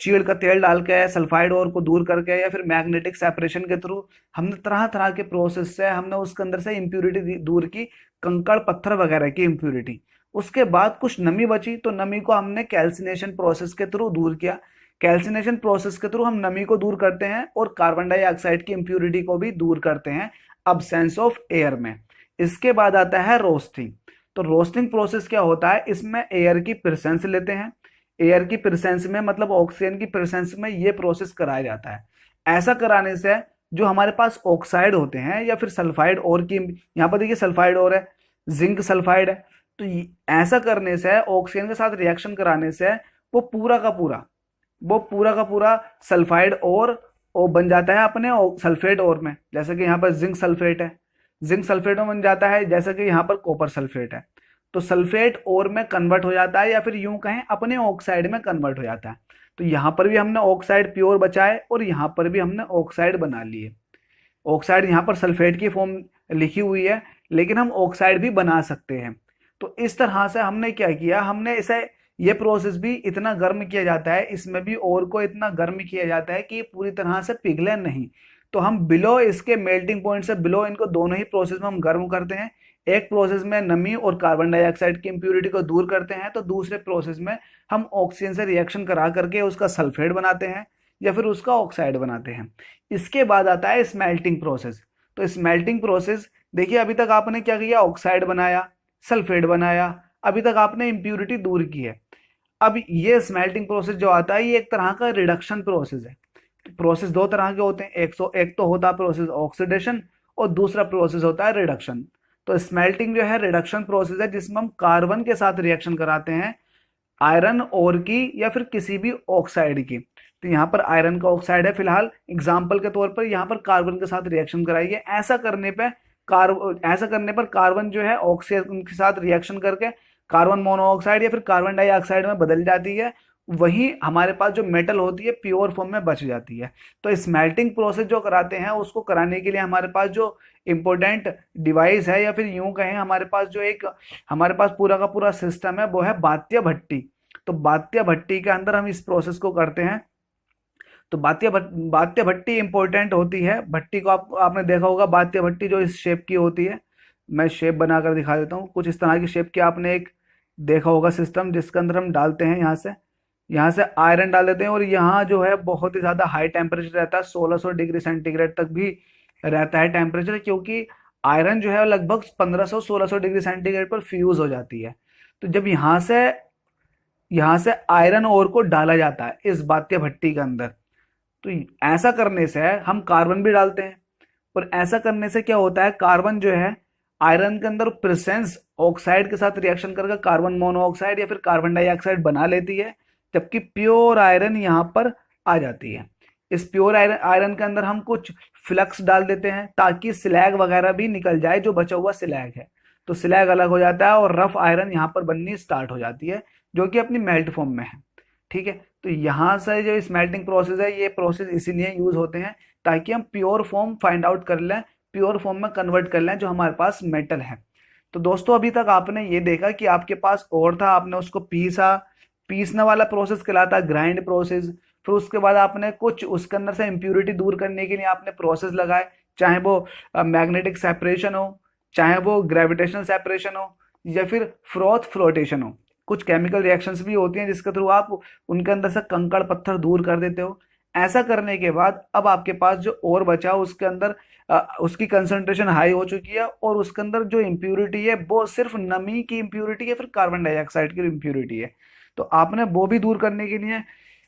चीड़ का तेल डाल के सल्फाइड ओर को दूर करके, या फिर मैग्नेटिक सेपरेशन के थ्रू हमने तरह तरह के प्रोसेस से हमने उसके अंदर से इम्प्यूरिटी दूर की, कंकड़ पत्थर वगैरह की इम्प्यूरिटी। उसके बाद कुछ नमी बची, तो नमी को हमने कैल्सिनेशन प्रोसेस के थ्रू दूर किया। कैल्सिनेशन प्रोसेस के थ्रू हम नमी को दूर करते हैं और कार्बन डाइऑक्साइड की इम्प्यूरिटी को भी दूर करते हैं अब्सेंस ऑफ एयर में। इसके बाद आता है रोस्टिंग। तो रोस्टिंग प्रोसेस क्या होता है, इसमें एयर की प्रेजेंस लेते हैं, एयर की प्रेजेंस में मतलब ऑक्सीजन की प्रेजेंस में ये प्रोसेस कराया जाता है। ऐसा कराने से जो हमारे पास ऑक्साइड होते हैं या फिर सल्फाइड और की, यहाँ पर देखिए सल्फाइड और है, जिंक सल्फाइड है, तो ऐसा करने से ऑक्सीजन के साथ रिएक्शन कराने से वो पूरा का पूरा सल्फाइड और बन जाता है अपने सल्फेट और में। जैसे कि यहाँ पर जिंक सल्फेट है, जिंक सल्फेट में बन जाता है, जैसे कि यहाँ पर कॉपर सल्फेट है, तो सल्फेट और में कन्वर्ट हो जाता है, या फिर यूं कहें अपने ऑक्साइड में कन्वर्ट हो जाता है। तो यहाँ पर भी हमने ऑक्साइड प्योर बचाए और यहाँ पर भी हमने ऑक्साइड बना लिए। ऑक्साइड यहाँ पर सल्फेट की फॉर्म लिखी हुई है, लेकिन हम ऑक्साइड भी बना सकते हैं। तो इस तरह से हमने क्या किया, हमने इसे, ये प्रोसेस भी इतना गर्म किया जाता है, इसमें भी और को इतना गर्म किया जाता है कि ये पूरी तरह से पिघले नहीं। तो हम बिलो इसके मेल्टिंग पॉइंट से बिलो इनको दोनों ही प्रोसेस में हम गर्म करते हैं। एक प्रोसेस में नमी और कार्बन डाइऑक्साइड की इंप्यूरिटी को दूर करते हैं, तो दूसरे प्रोसेस में हम ऑक्सीजन से रिएक्शन करा करके उसका सल्फेट बनाते हैं या फिर उसका ऑक्साइड बनाते हैं। इसके बाद आता है स्मेल्टिंग प्रोसेस। तो स्मेल्टिंग प्रोसेस देखिए, अभी तक आपने क्या किया, ऑक्साइड बनाया, सल्फेट बनाया, अभी तक आपने इंप्यूरिटी दूर की है। अब ये स्मेल्टिंग प्रोसेस जो आता है ये एक तरह का रिडक्शन प्रोसेस है। प्रोसेस दो तरह के होते हैं, एक तो होता है प्रोसेस ऑक्सीडेशन और दूसरा प्रोसेस होता है रिडक्शन। तो स्मेल्टिंग जो है रिडक्शन प्रोसेस है जिसमें हम कार्बन के साथ रिएक्शन कराते हैं, आयरन ओर की या फिर किसी भी ऑक्साइड की। तो यहाँ पर आयरन का ऑक्साइड है फिलहाल एग्जाम्पल के तौर पर, यहाँ पर कार्बन के साथ रिएक्शन कराइए। ऐसा करने पर कार्बन जो है ऑक्सीजन के साथ रिएक्शन करके कार्बन मोनोऑक्साइड या फिर कार्बन डाइऑक्साइड में बदल जाती है। वहीं हमारे पास जो मेटल होती है प्योर फॉर्म में बच जाती है। तो स्मेल्टिंग प्रोसेस जो कराते हैं उसको कराने के लिए हमारे पास जो इम्पोर्टेंट डिवाइस है, या फिर यूं कहें हमारे पास पूरा का पूरा सिस्टम है, वो है बात्य भट्टी। तो बात्य भट्टी के अंदर हम इस प्रोसेस को करते हैं। तो बात्य भट्टी इंपॉर्टेंट होती है। भट्टी को आपने देखा होगा, बात्य भट्टी जो इस शेप की होती है। मैं शेप बनाकर दिखा देता हूँ। कुछ इस तरह की शेप की आपने एक देखा होगा सिस्टम, जिसके अंदर हम डालते हैं यहाँ से आयरन डाल देते हैं, और यहाँ जो है बहुत ही ज़्यादा हाई टेम्परेचर रहता है, 1600 डिग्री सेंटीग्रेड तक भी रहता है टेम्परेचर, क्योंकि आयरन जो है लगभग 1500-1600 डिग्री सेंटीग्रेड पर फ्यूज हो जाती है। तो जब यहाँ से आयरन ओर को डाला जाता है इस बात्य भट्टी के अंदर, तो ऐसा करने से हम कार्बन भी डालते हैं, और ऐसा करने से क्या होता है, कार्बन जो है आयरन के अंदर प्रेजेंस ऑक्साइड के साथ रिएक्शन करके कार्बन मोनोऑक्साइड या फिर कार्बन डाइऑक्साइड बना लेती है, जबकि प्योर आयरन यहाँ पर आ जाती है। इस प्योर आयरन के अंदर हम कुछ फ्लक्स डाल देते हैं ताकि स्लैग वगैरह भी निकल जाए, जो बचा हुआ स्लैग है, तो स्लैग अलग हो जाता है और रफ आयरन यहाँ पर बननी स्टार्ट हो जाती है, जो कि अपनी मेल्ट फॉर्म में है। ठीक है, तो यहाँ से जो स्मेल्टिंग प्रोसेस है, ये प्रोसेस इसीलिए यूज होते हैं ताकि हम प्योर फॉर्म फाइंड आउट कर लें, प्योर फॉर्म में कन्वर्ट कर लें जो हमारे पास मेटल है। तो दोस्तों अभी तक आपने ये देखा कि आपके पास और था, आपने उसको पीसने वाला प्रोसेस कहलाता है ग्राइंड प्रोसेस। फिर उसके बाद आपने कुछ उसके अंदर से इम्प्यूरिटी दूर करने के लिए आपने प्रोसेस लगाए, चाहे वो मैग्नेटिक सेपरेशन हो, चाहे वो ग्रेविटेशनल सेपरेशन हो, या फिर फ्रॉथ फ्लोटेशन हो। कुछ केमिकल रिएक्शंस भी होती हैं जिसके थ्रू आप उनके अंदर से कंकड़ पत्थर दूर कर देते हो। ऐसा करने के बाद अब आपके पास जो और बचा उसके अंदर उसकी कंसंट्रेशन हाई हो चुकी है, और उसके अंदर जो इम्प्यूरिटी है वो सिर्फ नमी की इम्प्यूरिटी है, फिर कार्बन डाइऑक्साइड की इम्प्यूरिटी है। तो आपने वो भी दूर करने के लिए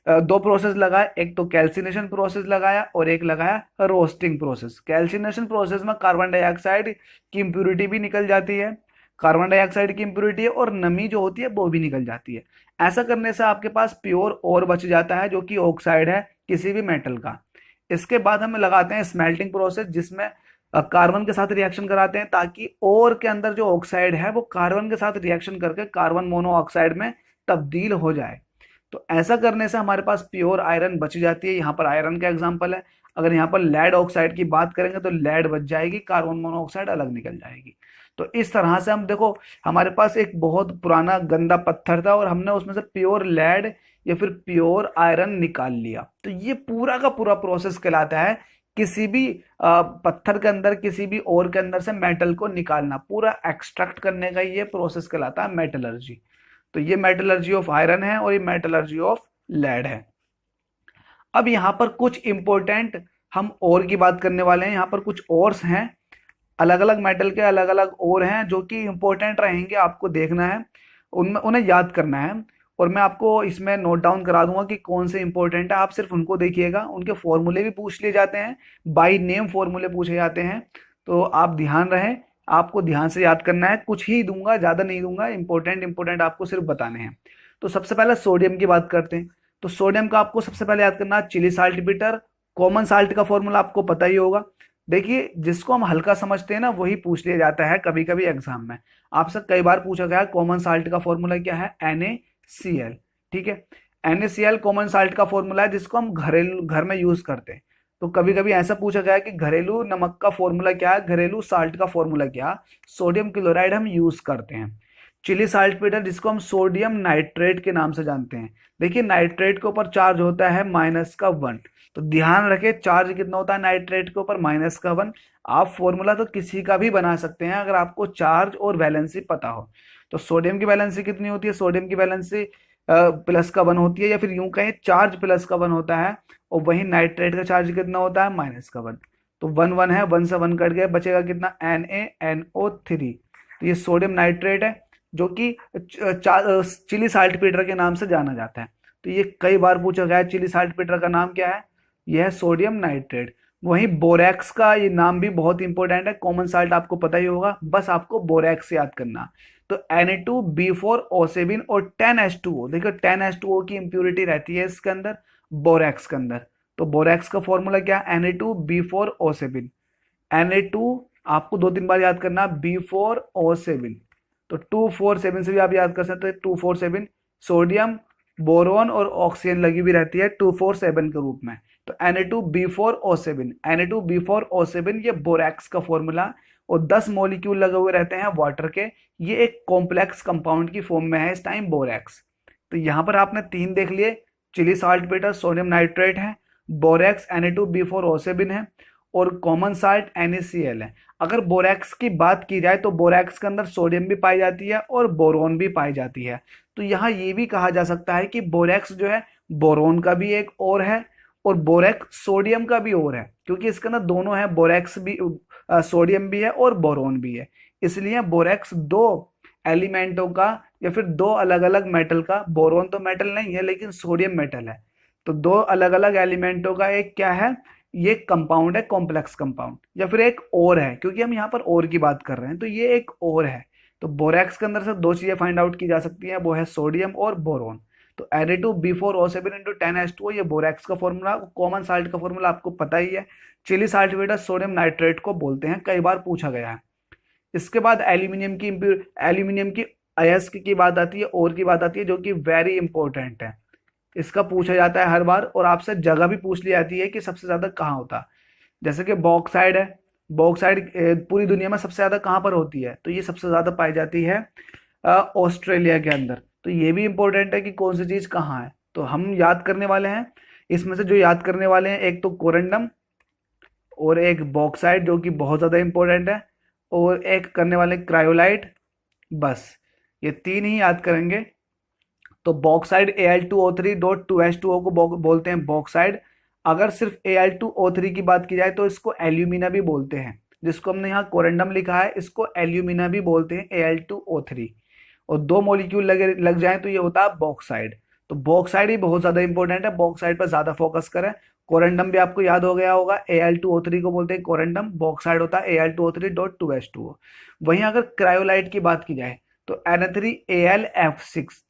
दो प्रोसेस लगाए, एक तो कैल्सिनेशन प्रोसेस लगाया और एक लगाया रोस्टिंग प्रोसेस। कैल्सिनेशन प्रोसेस में कार्बन डाइऑक्साइड की इम्प्यूरिटी भी निकल जाती है, कार्बन डाइऑक्साइड की इम्प्यूरिटी है, और नमी जो होती है वो भी निकल जाती है। ऐसा करने से आपके पास प्योर और बच जाता है, जो कि ऑक्साइड है किसी भी मेटल का। इसके बाद हम लगाते हैं स्मेल्टिंग प्रोसेस, जिसमें कार्बन के साथ रिएक्शन कराते हैं ताकि ओर के अंदर जो ऑक्साइड है वो कार्बन के साथ रिएक्शन करके कार्बन मोनोऑक्साइड में तब्दील हो जाए। तो ऐसा करने से हमारे पास प्योर आयरन बच जाती है। यहाँ पर आयरन का एग्जांपल है। अगर यहाँ पर लेड ऑक्साइड की बात करेंगे तो लेड बच जाएगी, कार्बन मोनोऑक्साइड अलग निकल जाएगी। तो इस तरह से हम देखो, हमारे पास एक बहुत पुराना गंदा पत्थर था और हमने उसमें से प्योर लेड या फिर प्योर आयरन निकाल लिया। तो ये पूरा का पूरा प्रोसेस कहलाता है किसी भी पत्थर के अंदर, किसी भी ओर के अंदर से मेटल को निकालना, पूरा एक्सट्रैक्ट करने का ये प्रोसेस कहलाता है मेटलर्जी। तो ये मेटलर्जी ऑफ आयरन है और ये मेटलर्जी ऑफ लेड है। अब यहाँ पर कुछ इंपॉर्टेंट हम और की बात करने वाले हैं। यहाँ पर कुछ ओर्स हैं, अलग अलग मेटल के अलग अलग ओर हैं जो कि इंपॉर्टेंट रहेंगे, आपको देखना है, उनमें उन्हें याद करना है। और मैं आपको इसमें नोट डाउन करा दूंगा कि कौन से इंपॉर्टेंट है, आप सिर्फ उनको देखिएगा। उनके फॉर्मूले भी पूछ लिए जाते हैं, बाय नेम फॉर्मूले पूछे जाते हैं, तो आप ध्यान रहें, आपको ध्यान से याद करना है। कुछ ही दूंगा, ज्यादा नहीं दूंगा, इंपॉर्टेंट आपको सिर्फ बताने हैं। तो सबसे पहले सोडियम की बात करते हैं। तो सोडियम का आपको सबसे पहले याद करना है Chile saltpetre. Common salt का फॉर्मूला आपको पता ही होगा। देखिए, जिसको हम हल्का समझते हैं ना वही पूछ लिया जाता है कभी कभी एग्जाम में। आपसे कई बार पूछा गया है कॉमन साल्ट का फॉर्मूला क्या है, NaCl। ठीक है, NaCl कॉमन साल्ट का फॉर्मूला है जिसको हम घर में यूज करते हैं। तो कभी कभी ऐसा पूछा गया है कि घरेलू नमक का फॉर्मूला क्या है, घरेलू साल्ट का फॉर्मूला क्या, सोडियम क्लोराइड हम यूज करते हैं। चिली साल्ट पीटर जिसको हम सोडियम नाइट्रेट के नाम से जानते हैं। देखिए, नाइट्रेट के ऊपर चार्ज होता है -1, तो ध्यान रखें चार्ज कितना होता है नाइट्रेट के ऊपर, -1। आप फॉर्मूला तो किसी का भी बना सकते हैं अगर आपको चार्ज और वैलेंसी पता हो। तो सोडियम की वैलेंसी कितनी होती है, सोडियम की वैलेंसी +1 होती है, या फिर यूं कहें चार्ज +1 होता है, और वहीं नाइट्रेट का चार्ज कितना होता है, -1। तो 1 1 है, 1 से 1 कट गया, बचेगा कितना, NaNO3। तो ये सोडियम नाइट्रेट है जो कि चिली साल्ट पीटर के नाम से जाना जाता है। तो ये कई बार पूछा गया है, चिली साल्ट पीटर का नाम क्या है, यह है सोडियम नाइट्रेट। वहीं बोरैक्स का ये नाम भी बहुत इंपॉर्टेंट है। कॉमन साल्ट आपको पता ही होगा, बस आपको बोरैक्स याद करना। तो Na2B4O7 और 10H2O, देखो 10H2O की इंप्यूरिटी रहती है इसके अंदर, बोरैक्स के अंदर। तो बोरैक्स का फॉर्मूला क्या है, Na2B4O7। Na2 आपको 2-3 बार याद करना, B4O7। तो 247 से भी आप याद कर सकते हैं, 247 सोडियम, बोरोन और ऑक्सीजन लगी भी रहती है 247 के रूप में। तो Na2B4O7, Na2B4O7 ये बोरैक्स का फॉर्मूला, और 10 मॉलिक्यूल लगे हुए रहते हैं वाटर के। ये एक कॉम्प्लेक्स कंपाउंड की फॉर्म में है इस टाइम, बोरैक्स। तो यहाँ पर आपने 3 देख लिए, Chile saltpetre sodium nitrate है, बोरेक्स Na2B4O7 है और कॉमन साल्ट NaCl है। अगर बोरेक्स की बात की जाए तो बोरेक्स के अंदर सोडियम भी पाई जाती है और बोरोन भी पाई जाती है। तो यहाँ ये भी कहा जा सकता है कि बोरेक्स जो है बोरोन का भी एक और है और बोरेक्स सोडियम का भी और है, क्योंकि इसके अंदर दोनों है, बोरेक्स भी सोडियम भी है और बोरोन भी है। इसलिए बोरेक्स दो एलिमेंटों का या फिर दो अलग अलग मेटल का, बोरोन तो मेटल नहीं है लेकिन सोडियम मेटल है, तो दो अलग अलग एलिमेंटों का एक क्या है, ये कंपाउंड है, कॉम्प्लेक्स कंपाउंड, या फिर एक और है, क्योंकि हम यहाँ पर और की बात कर रहे हैं तो ये एक और है। तो बोरेक्स के अंदर से दो चीजें फाइंड आउट की जा सकती हैं, वो है सोडियम और बोरोन। तो Na2B4O7 इंटू 10H2O ये बोरेक्स का फॉर्मूला। कॉमन साल्ट का फॉर्मूला आपको पता ही है, चिली साल्ट सोडियम नाइट्रेट को बोलते हैं, कई बार पूछा गया है। इसके बाद एल्यूमिनियम की अयस्क की बात आती है, और की बात आती है, जो कि वेरी इंपॉर्टेंट है। इसका पूछा जाता है हर बार और आपसे जगह भी पूछ ली जाती है कि सबसे ज्यादा कहाँ होता है। जैसे कि बॉक्साइड है, बॉक्साइड पूरी दुनिया में सबसे ज्यादा कहाँ पर होती है, तो ये सबसे ज्यादा पाई जाती है ऑस्ट्रेलिया के अंदर। तो ये भी इंपॉर्टेंट है कि कौन सी चीज कहाँ है। तो हम याद करने वाले हैं, इसमें से जो याद करने वाले हैं, एक तो कोरंडम और एक बॉक्साइड जो कि बहुत ज्यादा इंपॉर्टेंट है, और एक करने वाले क्रायोलाइट। बस ये तीन ही याद करेंगे। तो बॉक्साइड Al2O3.2H2O को बोलते हैं बॉक्साइड। अगर सिर्फ Al2O3 की बात की जाए तो इसको एल्यूमिना भी बोलते हैं, जिसको हमने यहाँ कोरेंडम लिखा है इसको एल्यूमिना भी बोलते हैं, Al2O3। और दो मॉलिक्यूल लग जाए तो ये होता है बॉक्साइड। तो बॉक्साइड ही बहुत ज्यादा इंपॉर्टेंट है, बॉक्साइड पर ज्यादा फोकस करें। कोरेंडम भी आपको याद हो गया होगा, Al2O3 को बोलते हैं कोरेंडम, बॉक्साइड होता है Al2O3.2H2O। वहीं अगर क्रायोलाइट की बात की जाए तो Na3Alf6,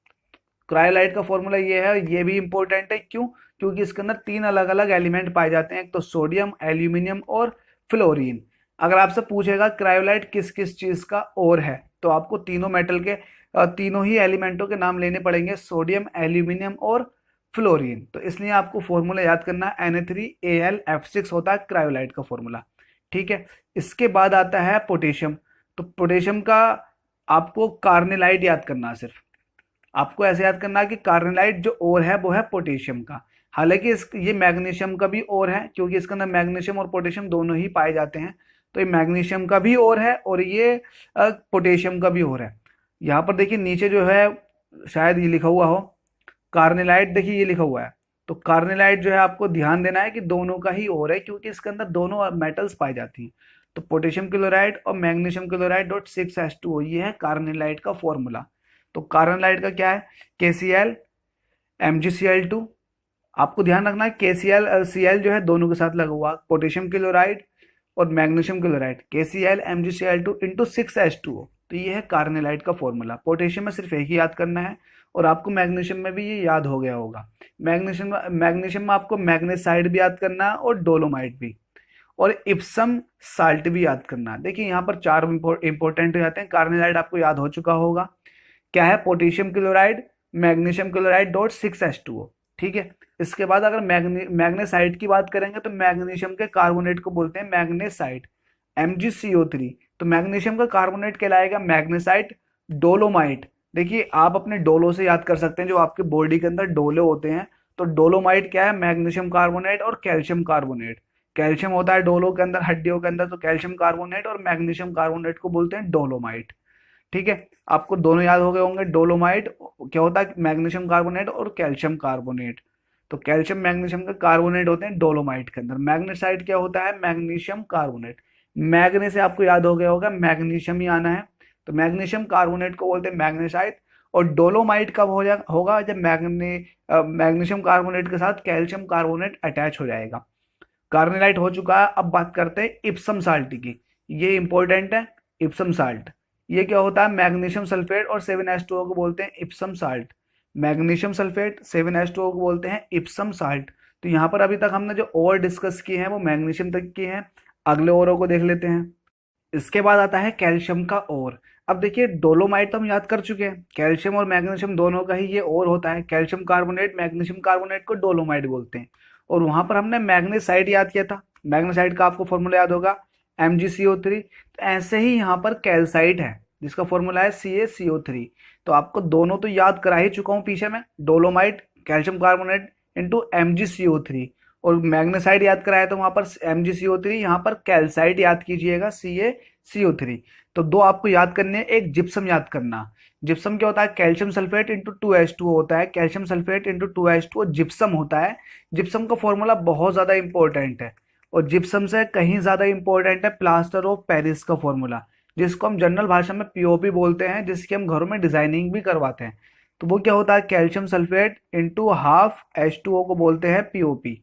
क्रायोलाइट का फॉर्मूला ये है, ये भी इंपॉर्टेंट है। क्यों? क्योंकि इसके अंदर तीन अलग अलग एलिमेंट पाए जाते हैं, एक तो सोडियम, एल्यूमिनियम और फ्लोरीन। अगर आपसे पूछेगा क्रायोलाइट किस किस चीज का और है, तो आपको तीनों मेटल के तीनों ही एलिमेंटों के नाम लेने पड़ेंगे, सोडियम, एल्यूमिनियम और फ्लोरीन। तो इसलिए आपको फॉर्मूला याद करना है, Na3Alf6 होता है क्रायोलाइट का फॉर्मूला। ठीक है, इसके बाद आता है पोटेशियम। तो पोटेशियम का आपको कार्नेलाइट याद करना है, सिर्फ आपको ऐसे याद करना है कि कार्नेलाइट जो और है वो है पोटेशियम का। हालांकि ये मैग्नीशियम का भी और है, क्योंकि इसके अंदर मैग्नीशियम और पोटेशियम दोनों ही पाए जाते हैं। तो ये मैग्नीशियम का भी और है और ये पोटेशियम का भी और है। यहाँ पर देखिए नीचे जो है शायद ये लिखा हुआ हो कार्नेलाइट, देखिए ये लिखा हुआ है। तो कार्नेलाइट जो है आपको ध्यान देना है कि दोनों का ही और है, क्योंकि इसके अंदर दोनों मेटल्स पाई जाती हैं। तो पोटेशियम क्लोराइड और मैग्नीशियम क्लोराइड .6H2O ये है कार्नेलाइट का फॉर्मूला। तो कार्नेलाइट का क्या है, KCl MgCl2। आपको ध्यान रखना है KCl और Cl जो है दोनों के साथ लगा हुआ, पोटेशियम क्लोराइड और magnesium chloride KCl MgCl2 into 6H2O। तो ये है कार्नेलाइट का फॉर्मूला। पोटेशियम में सिर्फ एक ही याद करना है, और आपको मैग्नीशियम में भी ये याद हो गया होगा। मैग्नीशियम में आपको मैग्नेसाइड भी याद करना है और डोलोमाइट भी, और इप्सम साल्ट भी याद करना है। देखिए यहाँ पर चार इंपॉर्टेंट हो जाते हैं। कार्नेलाइट आपको याद हो चुका होगा, क्या है, potassium chloride, magnesium chloride .6H2O। ठीक है, इसके बाद अगर मैग्नेसाइट की बात करेंगे तो मैग्नीशियम के कार्बोनेट को बोलते हैं मैग्नेसाइट, MgCO3। तो मैग्नीशियम का कार्बोनेट कहलाएगा मैग्नेसाइट। डोलोमाइट, देखिए आप अपने डोलो से याद कर सकते हैं, जो आपके बॉडी के अंदर डोले होते हैं। तो डोलोमाइट क्या है, मैग्नीशियम कार्बोनेट और कैल्शियम कार्बोनेट। कैल्शियम होता है डोलो के अंदर, हड्डियों के अंदर, तो कैल्शियम कार्बोनेट, और मैग्नीशियम कार्बोनेट को बोलते हैं डोलोमाइट। ठीक है, आपको दोनों याद हो गए होंगे। डोलोमाइट क्या होता है, मैग्नीशियम कार्बोनेट और कैल्शियम कार्बोनेट। तो कैल्शियम मैग्नीशियम के कार्बोनेट होते हैं डोलोमाइट के अंदर। मैग्नेसाइट क्या होता है, मैग्नीशियम कार्बोनेट। मैग्ने से आपको याद हो गया होगा, मैग्नीशियम ही आना है। तो मैग्नीशियम कार्बोनेट को बोलते हैं मैग्नेसाइट। और डोलोमाइट कब होगा, जब मैग्नीशियम कार्बोनेट के साथ कैल्शियम कार्बोनेट अटैच हो जाएगा। कार्नेलाइट हो चुका है, अब बात करते हैं इप्सम साल्ट की। ये इंपॉर्टेंट है, इप्सम साल्ट ये क्या होता है, मैग्नीशियम सल्फेट और 7H2O को बोलते हैं Epson salt. Magnesium sulphate 7H2O को बोलते हैं इप्सम साल्ट। तो यहाँ पर अभी तक हमने जो और डिस्कस किए हैं वो मैग्नीशियम तक किए हैं। अगले ओरों को देख लेते हैं। इसके बाद आता है कैल्शियम का और। अब देखिए डोलोमाइट तो हम याद कर चुके हैं, कैल्शियम और मैग्नीशियम दोनों का ही ये और होता है। कैल्शियम कार्बोनेट, मैग्नीशियम कार्बोनेट को डोलोमाइट बोलते हैं। और वहां पर हमने मैग्नेसाइट याद किया था, मैग्नेसाइट का आपको फॉर्मूला याद होगा MgCO3। तो ऐसे ही यहाँ पर कैल्साइट है, जिसका फॉर्मूला है CaCO3। तो आपको दोनों तो याद करा ही चुका हूँ पीछे में, dolomite calcium carbonate into MgCO3। और मैग्नेसाइड याद कराया तो वहां पर MgCO3, यहाँ पर कैल्साइड याद कीजिएगा CaCO3। तो दो आपको याद करने हैं, एक जिप्सम याद करना। जिप्सम क्या होता है, कैल्शियम सल्फेट इंटू 2H2O होता है, calcium sulphate into 2H2O gypsum होता है। जिप्सम का फॉर्मूला बहुत ज्यादा इंपॉर्टेंट है, और जिप्सम से कहीं ज्यादा इंपॉर्टेंट है प्लास्टर ऑफ पेरिस का फॉर्मूला, जिसको हम जनरल भाषा में पीओपी बोलते हैं, जिसकी हम घरों में डिजाइनिंग भी करवाते हैं। तो वो क्या होता है, calcium sulphate into half H2O को बोलते हैं पीओपी।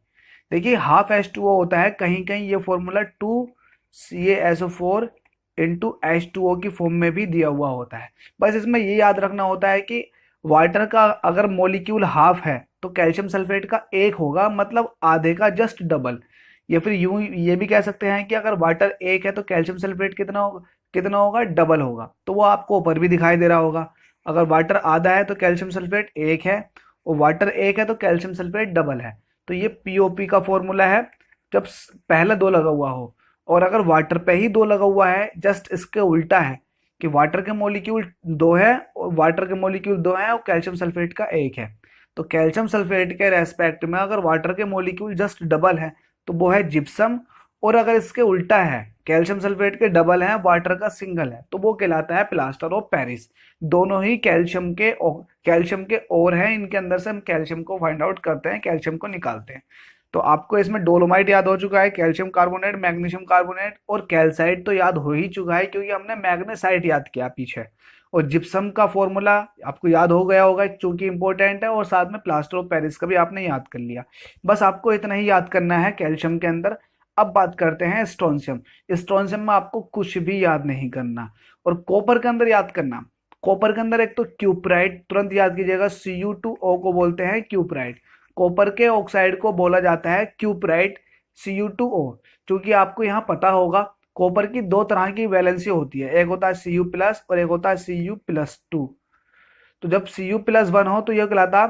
देखिए हाफ H2O होता है, कहीं कहीं ये फॉर्मूला 2CaSO4 इंटू H2O की फॉर्म में भी दिया हुआ होता है। बस इसमें ये याद रखना होता है कि वाटर का अगर मोलिक्यूल हाफ है तो कैल्शियम सल्फेट का एक होगा, मतलब आधे का जस्ट डबल। या फिर यूं ये भी कह सकते हैं कि अगर वाटर एक है तो कैल्शियम सल्फेट कितना होगा, डबल होगा। तो वो आपको ऊपर भी दिखाई दे रहा होगा। अगर वाटर आधा है तो कैल्शियम सल्फेट एक है, और वाटर एक है तो कैल्शियम सल्फेट डबल है। तो ये पीओपी का फॉर्मूला है जब पहला दो लगा हुआ हो। और अगर वाटर पे ही दो लगा हुआ है, जस्ट इसके उल्टा है कि वाटर के मॉलिक्यूल दो है और वाटर के मॉलिक्यूल दो है और कैल्शियम सल्फेट का एक है। तो कैल्शियम सल्फेट के रेस्पेक्ट में अगर वाटर के मॉलिक्यूल जस्ट डबल है तो वो है जिप्सम, और अगर इसके उल्टा है, कैल्शियम सल्फेट के डबल है वाटर का सिंगल है, तो वो कहलाता है प्लास्टर ऑफ पेरिस। दोनों ही कैल्शियम के और हैं, इनके अंदर से हम कैल्शियम को फाइंड आउट करते हैं, कैल्शियम को निकालते हैं। तो आपको इसमें डोलोमाइट याद हो चुका है, कैल्शियम कार्बोनेट, मैग्नीशियम कार्बोनेट, और कैल्साइट तो याद हो ही चुका है क्योंकि हमने मैग्नेसाइट याद किया पीछे। और जिप्सम का फॉर्मूला आपको याद हो गया होगा चूंकि इंपॉर्टेंट है, और साथ में प्लास्टर ऑफ पेरिस का भी आपने याद कर लिया। बस आपको इतना ही याद करना है कैल्शियम के अंदर। अब बात करते हैं स्ट्रोंशियम। स्ट्रोंशियम में आपको कुछ भी याद नहीं करना, और कॉपर के अंदर याद करना। कॉपर के अंदर एक तो क्यूपराइट, तुरंत याद कीजिएगा, Cu2O को बोलते हैं क्यूपराइट। कॉपर के ऑक्साइड को बोला जाता है क्यूपराइट Cu2O। क्योंकि आपको यहाँ पता होगा कॉपर की दो तरह की वैलेंसी होती है, एक होता है Cu+ और एक होता है Cu+2। तो जब Cu+1 हो तो यह कहलाता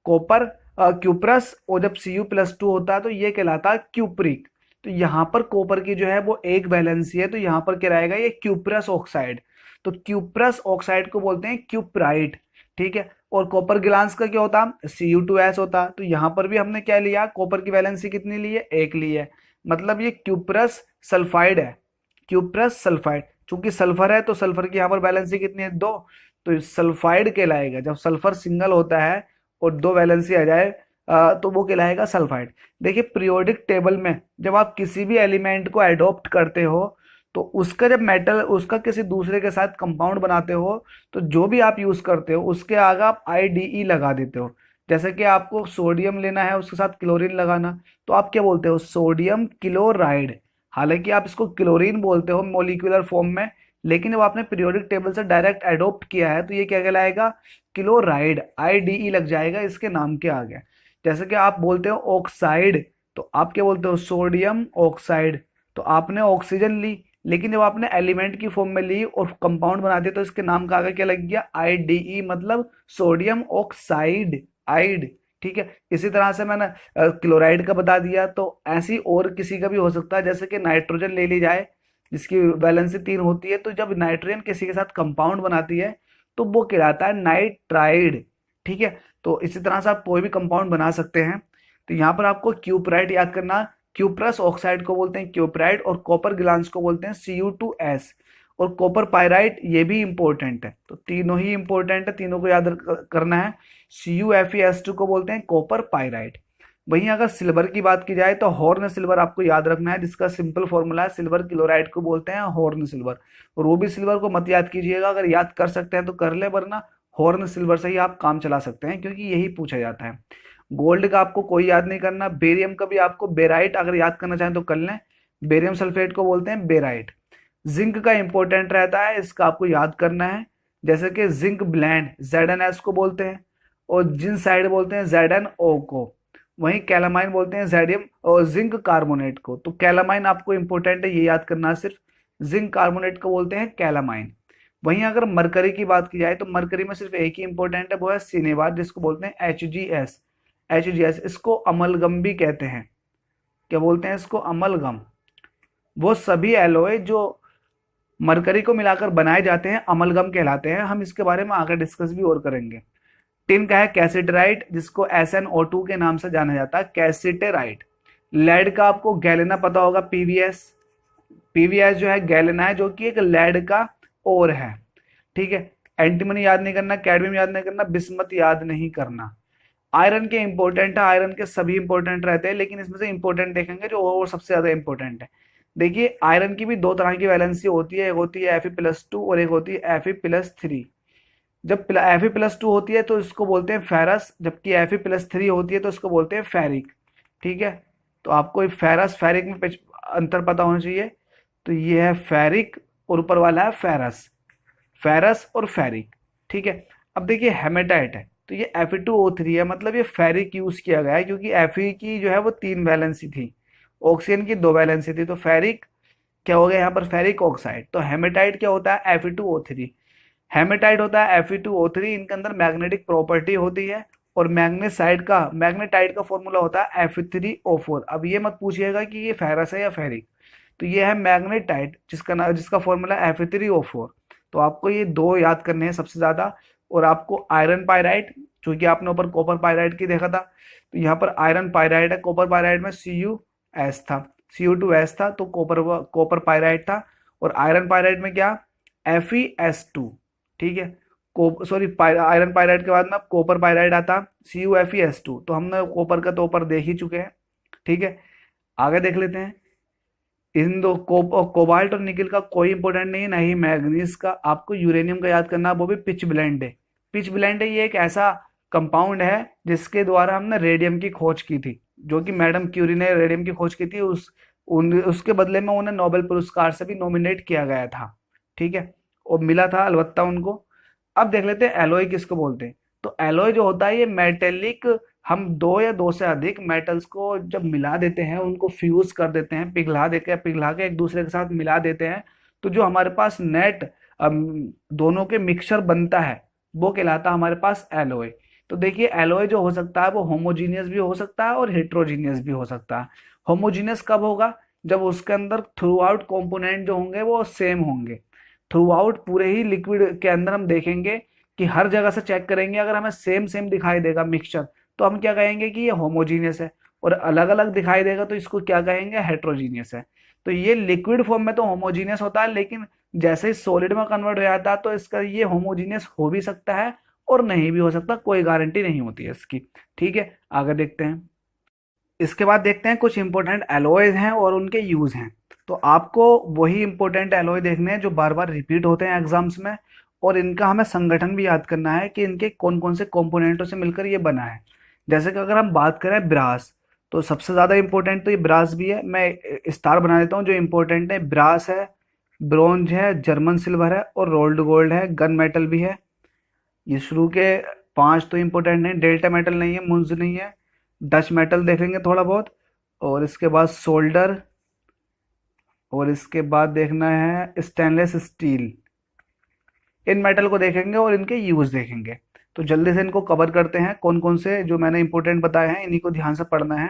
कॉपर क्यूप्रस, और जब Cu+2 होता है तो यह कहलाता क्यूप्रिक। तो यहाँ पर कॉपर की जो है वो एक वैलेंसी है, तो यहाँ पर क्या रहेगा, ये क्यूप्रस ऑक्साइड। तो क्यूप्रस ऑक्साइड को बोलते हैं क्यूप्राइट, ठीक है। और कॉपर गिलांस का क्या होता, Cu2S होता। तो यहाँ पर भी हमने क्या लिया, कॉपर की वैलेंसी कितनी ली है, एक ली है, मतलब ये क्यूप्रस सल्फाइड है, क्यूप्रस सल्फाइड। चूंकि सल्फर है तो सल्फर की यहाँ पर वैलेंसी कितनी है, दो, तो सल्फाइड कहलाएगा। जब सल्फर सिंगल होता है और दो वैलेंसी आ जाए तो वो कहलाएगा सल्फाइड। देखिए पीरियोडिक टेबल में जब आप किसी भी एलिमेंट को एडॉप्ट करते हो तो उसका जब मेटल उसका किसी दूसरे के साथ कंपाउंड बनाते हो तो जो भी आप यूज करते हो उसके आगे आप IDE लगा देते हो। जैसे कि आपको सोडियम लेना है उसके साथ क्लोरीन लगाना, तो आप क्या बोलते हो, सोडियम क्लोराइड। हालांकि आप इसको क्लोरीन बोलते हो मॉलिक्यूलर फॉर्म में, लेकिन जब आपने पीरियोडिक टेबल से डायरेक्ट एडॉप्ट किया है तो ये क्या कहलाएगा, क्लोराइड, IDE लग जाएगा इसके नाम के आगे। जैसे कि आप बोलते हो ऑक्साइड, तो आप क्या बोलते हो, सोडियम ऑक्साइड। तो आपने ऑक्सीजन ली, लेकिन जब आपने एलिमेंट की फॉर्म में ली और कंपाउंड बना दिया तो इसके नाम का आगे क्या लग गया, IDE, मतलब सोडियम ऑक्साइड, आइड, ठीक है। इसी तरह से मैंने क्लोराइड का बता दिया, तो ऐसी और किसी का भी हो सकता है। जैसे कि नाइट्रोजन ले ली जाए जिसकी वैलेंसी 3 होती है, तो जब नाइट्रोजन किसी के साथ कंपाउंड बनाती है तो वो कहलाता है नाइट्राइड, ठीक है। तो इसी तरह से आप कोई भी कंपाउंड बना सकते हैं। तो यहाँ पर आपको क्यूपराइड याद करना, क्यूप्रस ऑक्साइड को बोलते हैं क्यूपराइड, और कॉपर गिलांस को बोलते हैं Cu2S, और कॉपर पायराइट ये भी इंपॉर्टेंट है। तो तीनों ही इंपॉर्टेंट है, तीनों को याद करना है। CuFeS2 को बोलते हैं कॉपर पायराइट। वहीं अगर सिल्वर की बात की जाए तो हॉर्न सिल्वर आपको याद रखना है, जिसका सिंपल फॉर्मूला है, सिल्वर क्लोराइड को बोलते हैं हॉर्न सिल्वर। और वो भी सिल्वर को मत याद कीजिएगा, अगर याद कर सकते हैं तो कर ले, वरना हॉर्न सिल्वर से ही आप काम चला सकते हैं क्योंकि यही पूछा जाता है। गोल्ड का आपको कोई याद नहीं करना, बेरियम का भी आपको बेराइट अगर याद करना चाहें तो कर लें, बेरियम सल्फेट को बोलते हैं बेराइट। जिंक का इंपॉर्टेंट रहता है, इसका आपको याद करना है, जैसे कि जिंक ब्लेंड ZnS को बोलते हैं, और जिंसाइड बोलते हैं ZnO को। वहीं कैलामाइन बोलते हैं जेडियम और जिंक कार्बोनेट को। तो कैलामाइन आपको इंपॉर्टेंट है, ये याद करना है सिर्फ, जिंक कार्बोनेट को बोलते हैं कैलामाइन। वहीं अगर मरकरी की बात की जाए तो मरकरी में सिर्फ एक ही इंपॉर्टेंट है, वो है सिनेवार, जिसको बोलते हैं HGS। इसको अमलगम भी कहते हैं, क्या बोलते हैं इसको, अमलगम। वो सभी एलॉय जो मरकरी को मिलाकर बनाए जाते हैं अमलगम कहलाते हैं। हम इसके बारे में आगे डिस्कस भी और करेंगे। टिन का है कैसिटराइट, जिसको SnO2 के नाम से जाना जाता है, कैसिटेराइट। लेड का आपको गैलेना पता होगा, पीवीएस। पीवीएस जो है गैलेना है, जो कि एक लेड का ओर है, ठीक है। एंटीमनी याद नहीं करना, कैडमियम याद नहीं करना, बिस्मथ याद नहीं करना। आयरन के इंपॉर्टेंट है, आयरन के सभी इंपॉर्टेंट रहते हैं, लेकिन इसमें से इंपॉर्टेंट देखेंगे जो और सबसे ज्यादा इंपॉर्टेंट है। देखिए आयरन की भी दो तरह की वैलेंसी होती है, एक होती है Fe+2 और एक होती है Fe+3। जब Fe+2 होती है तो इसको बोलते हैं फेरस, जबकि Fe+3 होती है तो इसको बोलते हैं फेरिक, ठीक है। तो आपको फेरस फेरिक में अंतर पता होना चाहिए। तो ये है फेरिक और ऊपर वाला है फेरस, फेरस और फेरिक, ठीक है। अब देखिए हेमेटाइट है, तो ये Fe2O3 है, मतलब ये फेरिक यूज किया गया है, क्योंकि Fe की जो है वो 3 वैलेंसी थी, ऑक्सीजन की 2 वैलेंसी थी, तो फेरिक क्या हो गया यहाँ पर, फेरिक ऑक्साइड। तो हेमेटाइट क्या होता है, Fe2O3। हेमेटाइट होता है Fe2O3, इनके अंदर मैग्नेटिक प्रॉपर्टी होती है। और मैग्नेटाइट का फॉर्मूला होता है Fe3O4। अब ये मत पूछिएगा कि ये फेरस है या फेरिक, तो ये है मैग्नेटाइट, जिसका फॉर्मूला Fe3O4। तो आपको ये दो याद करने हैं सबसे ज्यादा। और आपको आयरन पायराइट, क्योंकि आपने ऊपर कॉपर पायराइट की देखा था, तो यहाँ पर आयरन पायराइट है। कॉपर पायराइट में CuS था, Cu2S था, तो कॉपर पायराइट था। और आयरन पायराइट में क्या, FeS2, ठीक है। सॉरी, आयरन पायराइट के बाद में अब कॉपर पायराइट आता, CuFeS2। तो हमने कॉपर का तो ऊपर देख ही चुके हैं, ठीक है। आगे देख लेते हैं। इन दो कोबाल्ट और निकल का कोई इंपॉर्टेंट नहीं है, ना ही मैग्नीज का। आपको यूरेनियम का याद करना है, वो भी पिच ब्लेंड है। पिच ब्लेंड है, ये एक ऐसा कंपाउंड है जिसके द्वारा हमने रेडियम की खोज की थी, जो कि मैडम क्यूरी ने रेडियम की खोज की थी। उसके बदले में उन्हें नोबेल पुरस्कार से भी नॉमिनेट किया गया था, ठीक है, और मिला था अलबत्ता उनको। अब देख लेते हैं एलॉय किसको बोलते हैं। तो एलॉय जो होता है ये मेटेलिक, हम दो या दो से अधिक मेटल्स को जब मिला देते हैं, उनको फ्यूज कर देते हैं, पिघला के एक दूसरे के साथ मिला देते हैं, तो जो हमारे पास नेट दोनों के मिक्सचर बनता है, वो कहलाता है हमारे पास एलॉय। तो देखिए एलॉय जो हो सकता है वो होमोजीनियस भी हो सकता है और हेट्रोजीनियस भी हो सकता है। होमोजीनियस कब होगा, जब उसके अंदर थ्रू आउट कॉम्पोनेंट जो होंगे वो सेम होंगे। थ्रू आउट पूरे ही लिक्विड के अंदर हम देखेंगे कि हर जगह से चेक करेंगे, अगर हमें सेम सेम दिखाई देगा मिक्सचर, तो हम क्या कहेंगे कि ये होमोजीनियस है। और अलग अलग दिखाई देगा तो इसको क्या कहेंगे, हेट्रोजीनियस है। तो ये लिक्विड फॉर्म में तो होमोजीनियस होता है, लेकिन जैसे ही सॉलिड में कन्वर्ट हो जाता है तो इसका ये होमोजीनियस हो भी सकता है और नहीं भी हो सकता, कोई गारंटी नहीं होती है इसकी, ठीक है। आगे देखते हैं। इसके बाद देखते हैं कुछ इंपॉर्टेंट एलॉयज हैं और उनके यूज हैं। तो आपको वही इंपॉर्टेंट एलॉय देखने हैं जो बार बार रिपीट होते हैं एग्जाम्स में, और इनका हमें संगठन भी याद करना है कि इनके कौन कौन से कंपोनेंटों से मिलकर ये बना है। जैसे कि अगर हम बात करें ब्रास, तो सबसे ज़्यादा इंपॉर्टेंट तो ये ब्रास भी है। मैं स्टार बना देता हूँ, जो इंपॉर्टेंट है ब्रास है, ब्रोंज है, जर्मन सिल्वर है और रोल्ड गोल्ड है, गन मेटल भी है। ये शुरू के 5 तो इंपॉर्टेंट हैं। डेल्टा मेटल नहीं है, मुंज नहीं है, डच मेटल देखेंगे थोड़ा बहुत, और इसके बाद सोल्डर, और इसके बाद देखना है स्टेनलेस स्टील। इन मेटल को देखेंगे और इनके यूज देखेंगे। तो जल्दी से इनको कवर करते हैं, कौन कौन से जो मैंने इंपॉर्टेंट बताए हैं इन्हीं को ध्यान से पढ़ना है।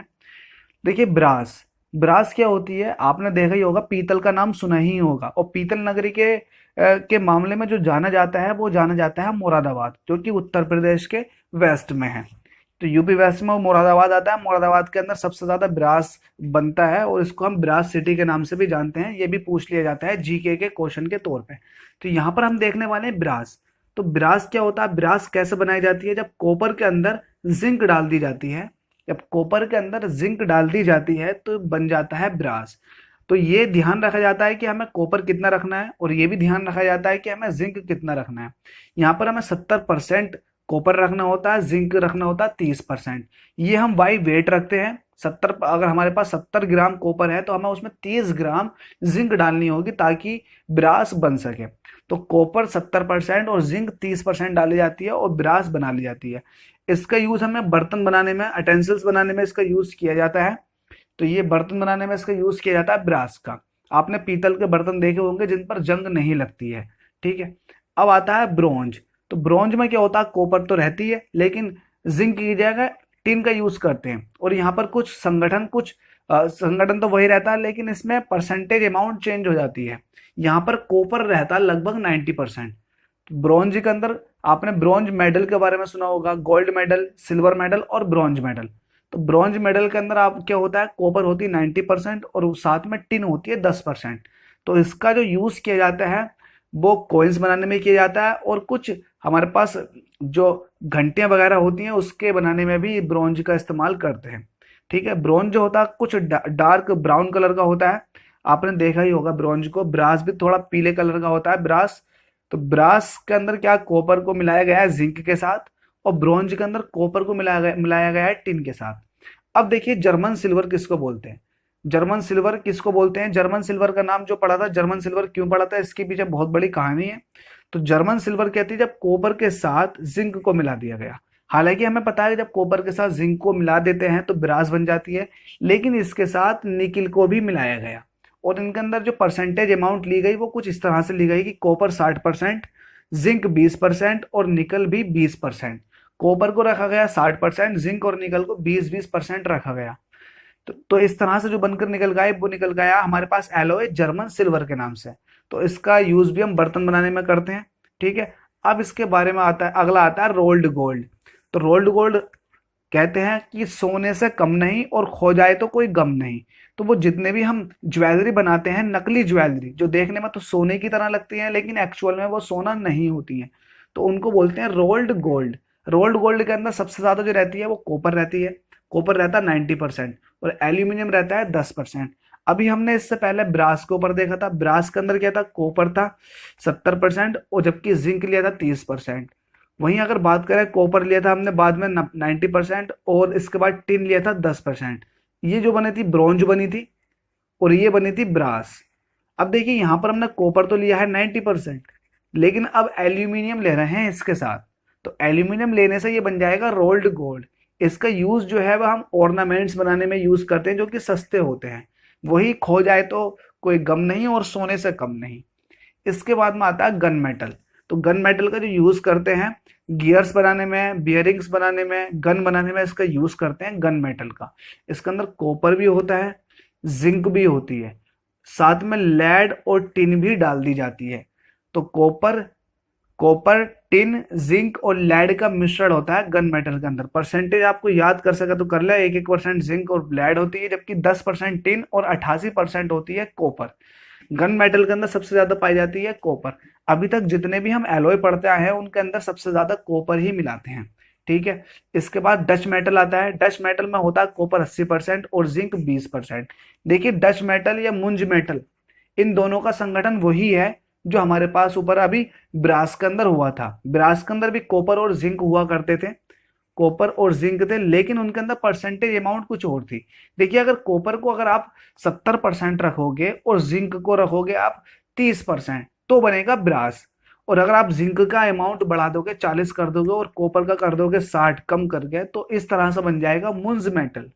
देखिए ब्रास, ब्रास क्या होती है, आपने देखा ही होगा, पीतल का नाम सुना ही होगा। और पीतल नगरी के मामले में जो जाना जाता है वो जाना जाता है मुरादाबाद, जो कि उत्तर प्रदेश के वेस्ट में है। तो यूपी वेस्ट में मुरादाबाद आता है। मुरादाबाद के अंदर सबसे ज्यादा ब्रास बनता है और इसको हम ब्रास सिटी के नाम से भी जानते हैं। ये भी पूछ लिया जाता है जीके के क्वेश्चन के तौर पे। तो यहाँ पर हम देखने वाले हैं ब्रास। तो ब्रास क्या होता है, ब्रास कैसे बनाई जाती है, जब कॉपर के अंदर जिंक डाल दी जाती है, जब कॉपर के अंदर जिंक डाल दी जाती है तो बन जाता है ब्रास। तो ये ध्यान रखा जाता है कि हमें कॉपर कितना रखना है, और ये भी ध्यान रखा जाता है कि हमें जिंक कितना रखना है। यहाँ पर हमें 70% कॉपर रखना होता है, जिंक रखना होता है 30%। ये हम बाई वेट रखते हैं। 70, अगर हमारे पास 70 ग्राम कॉपर है तो हमें उसमें 30 ग्राम जिंक डालनी होगी ताकि ब्रास बन सके। तो कॉपर 70% और जिंक 30% डाली जाती है और ब्रास बना ली जाती है। इसका यूज हमें बर्तन बनाने में, अटेंसिल्स बनाने में इसका यूज किया जाता है। तो ये बर्तन बनाने में इसका यूज किया जाता है ब्रास का। आपने पीतल के बर्तन देखे होंगे जिन पर जंग नहीं लगती है, ठीक है। अब आता है ब्रोंज। तो ब्रोंज में क्या होता है, कॉपर तो रहती है लेकिन जिंक की जगह टिन का यूज करते हैं। और यहाँ पर कुछ संगठन तो वही रहता है, लेकिन इसमें परसेंटेज अमाउंट चेंज हो जाती है। यहाँ पर कॉपर रहता है लगभग 90%। ब्रॉन्ज के अंदर आपने ब्रॉन्ज मेडल के बारे में सुना होगा, गोल्ड मेडल, सिल्वर मेडल और ब्रॉन्ज मेडल। तो ब्रॉन्ज मेडल के अंदर आप क्या होता है, कॉपर होती है 90% और साथ में टिन होती है 10%। तो इसका जो यूज किया जाता है वो कॉइन्स बनाने में किया जाता है, और कुछ हमारे पास जो घंटियां वगैरह होती हैं उसके बनाने में भी ब्रॉन्ज का इस्तेमाल करते हैं। ठीक है, ब्रॉन्ज जो होता है कुछ डार्क ब्राउन कलर का होता है, आपने देखा ही होगा ब्रॉन्ज को। ब्रास भी थोड़ा पीले कलर का होता है ब्रास। तो ब्रास के अंदर क्या, कॉपर को मिलाया गया है जिंक के साथ, और ब्रॉन्ज के अंदर कॉपर को मिलाया गया है टिन के साथ। अब देखिए जर्मन सिल्वर किसको बोलते हैं, जर्मन सिल्वर किसको बोलते हैं। जर्मन सिल्वर का नाम जो पड़ा था, जर्मन सिल्वर क्यों पड़ा था, इसके पीछे बहुत बड़ी कहानी है। तो जर्मन सिल्वर कहती है जब कॉपर के साथ जिंक को मिला दिया गया। हालांकि हमें पता है कि जब कॉपर के साथ जिंक को मिला देते हैं तो ब्रास बन जाती है, लेकिन इसके साथ निकिल को भी मिलाया गया, और इनके अंदर जो परसेंटेज अमाउंट ली गई वो कुछ इस तरह से ली गई कि कॉपर 60%, जिंक 20% और निकल भी 20%। कॉपर को रखा गया 60%, जिंक और निकल को 20-20% रखा गया। तो इस तरह से जो बनकर निकल गया वो निकल गया हमारे पास एलॉय जर्मन सिल्वर के नाम से। तो इसका यूज भी हम बर्तन बनाने में करते हैं। ठीक है, अब इसके बारे में आता है, अगला आता है रोल्ड गोल्ड। तो रोल्ड गोल्ड कहते हैं कि सोने से कम नहीं और खो जाए तो कोई गम नहीं। तो वो जितने भी हम ज्वेलरी बनाते हैं, नकली ज्वेलरी जो देखने में तो सोने की तरह लगती है लेकिन एक्चुअल में वो सोना नहीं होती है, तो उनको बोलते हैं रोल्ड गोल्ड। रोल्ड गोल्ड के अंदर सबसे ज्यादा जो रहती है वो कॉपर रहती है, कॉपर रहता है 90%, और एल्यूमिनियम रहता है 10%। अभी हमने इससे पहले ब्रास के ऊपर देखा था, ब्रास के अंदर क्या था, कॉपर था 70% और जबकि जिंक लिया था 30%। वहीं अगर बात करें, कॉपर लिया था हमने बाद में 90% और इसके बाद टिन लिया था 10%। ये जो बनी थी ब्रॉन्ज बनी थी, और ये बनी थी ब्रास। अब देखिए यहाँ पर हमने कॉपर तो लिया है 90%, लेकिन अब एल्यूमिनियम ले रहे हैं इसके साथ। तो एल्यूमिनियम लेने से ये बन जाएगा रोल्ड गोल्ड। इसका यूज जो है वह हम ऑर्नामेंट्स बनाने में यूज करते हैं जो कि सस्ते होते हैं। वही खो जाए तो कोई गम नहीं और सोने से कम नहीं। इसके बाद में आता है गन मेटल। तो गन मेटल का जो यूज करते हैं गियर्स बनाने में, बियरिंग्स बनाने में, गन बनाने में इसका यूज करते हैं गन मेटल का। इसके अंदर कॉपर भी होता है, जिंक भी होती है, साथ में लेड और टिन भी डाल दी जाती है। तो कॉपर कॉपर टिन जिंक और लेड का मिश्रण होता है गन मेटल के अंदर। परसेंटेज आपको याद कर सके तो कर ले, 1-1% जिंक और लेड होती है, जबकि 10% टिन और 88% होती है कॉपर। गन मेटल के अंदर सबसे ज्यादा पाई जाती है कॉपर। अभी तक जितने भी हम एलॉय पढ़ते आए हैं उनके अंदर सबसे ज्यादा कॉपर ही मिलाते हैं। ठीक है, इसके बाद डच मेटल आता है। डच मेटल में होता है कॉपर 80% और जिंक 20%। देखिए डच मेटल या मुंज मेटल, इन दोनों का संगठन वही है जो हमारे पास ऊपर अभी ब्रास के अंदर हुआ था। ब्रास के अंदर भी कॉपर और जिंक हुआ करते थे, कॉपर और जिंक थे, लेकिन उनके अंदर परसेंटेज अमाउंट कुछ और थी। देखिए अगर कॉपर को अगर आप 70% रखोगे और जिंक को रखोगे आप 30%, तो बनेगा ब्रास। और अगर आप जिंक का अमाउंट बढ़ा दोगे 40 कर दोगे और कॉपर का कर दोगे 60 कम करके, तो इस तरह से बन जाएगा मुंज मेटल।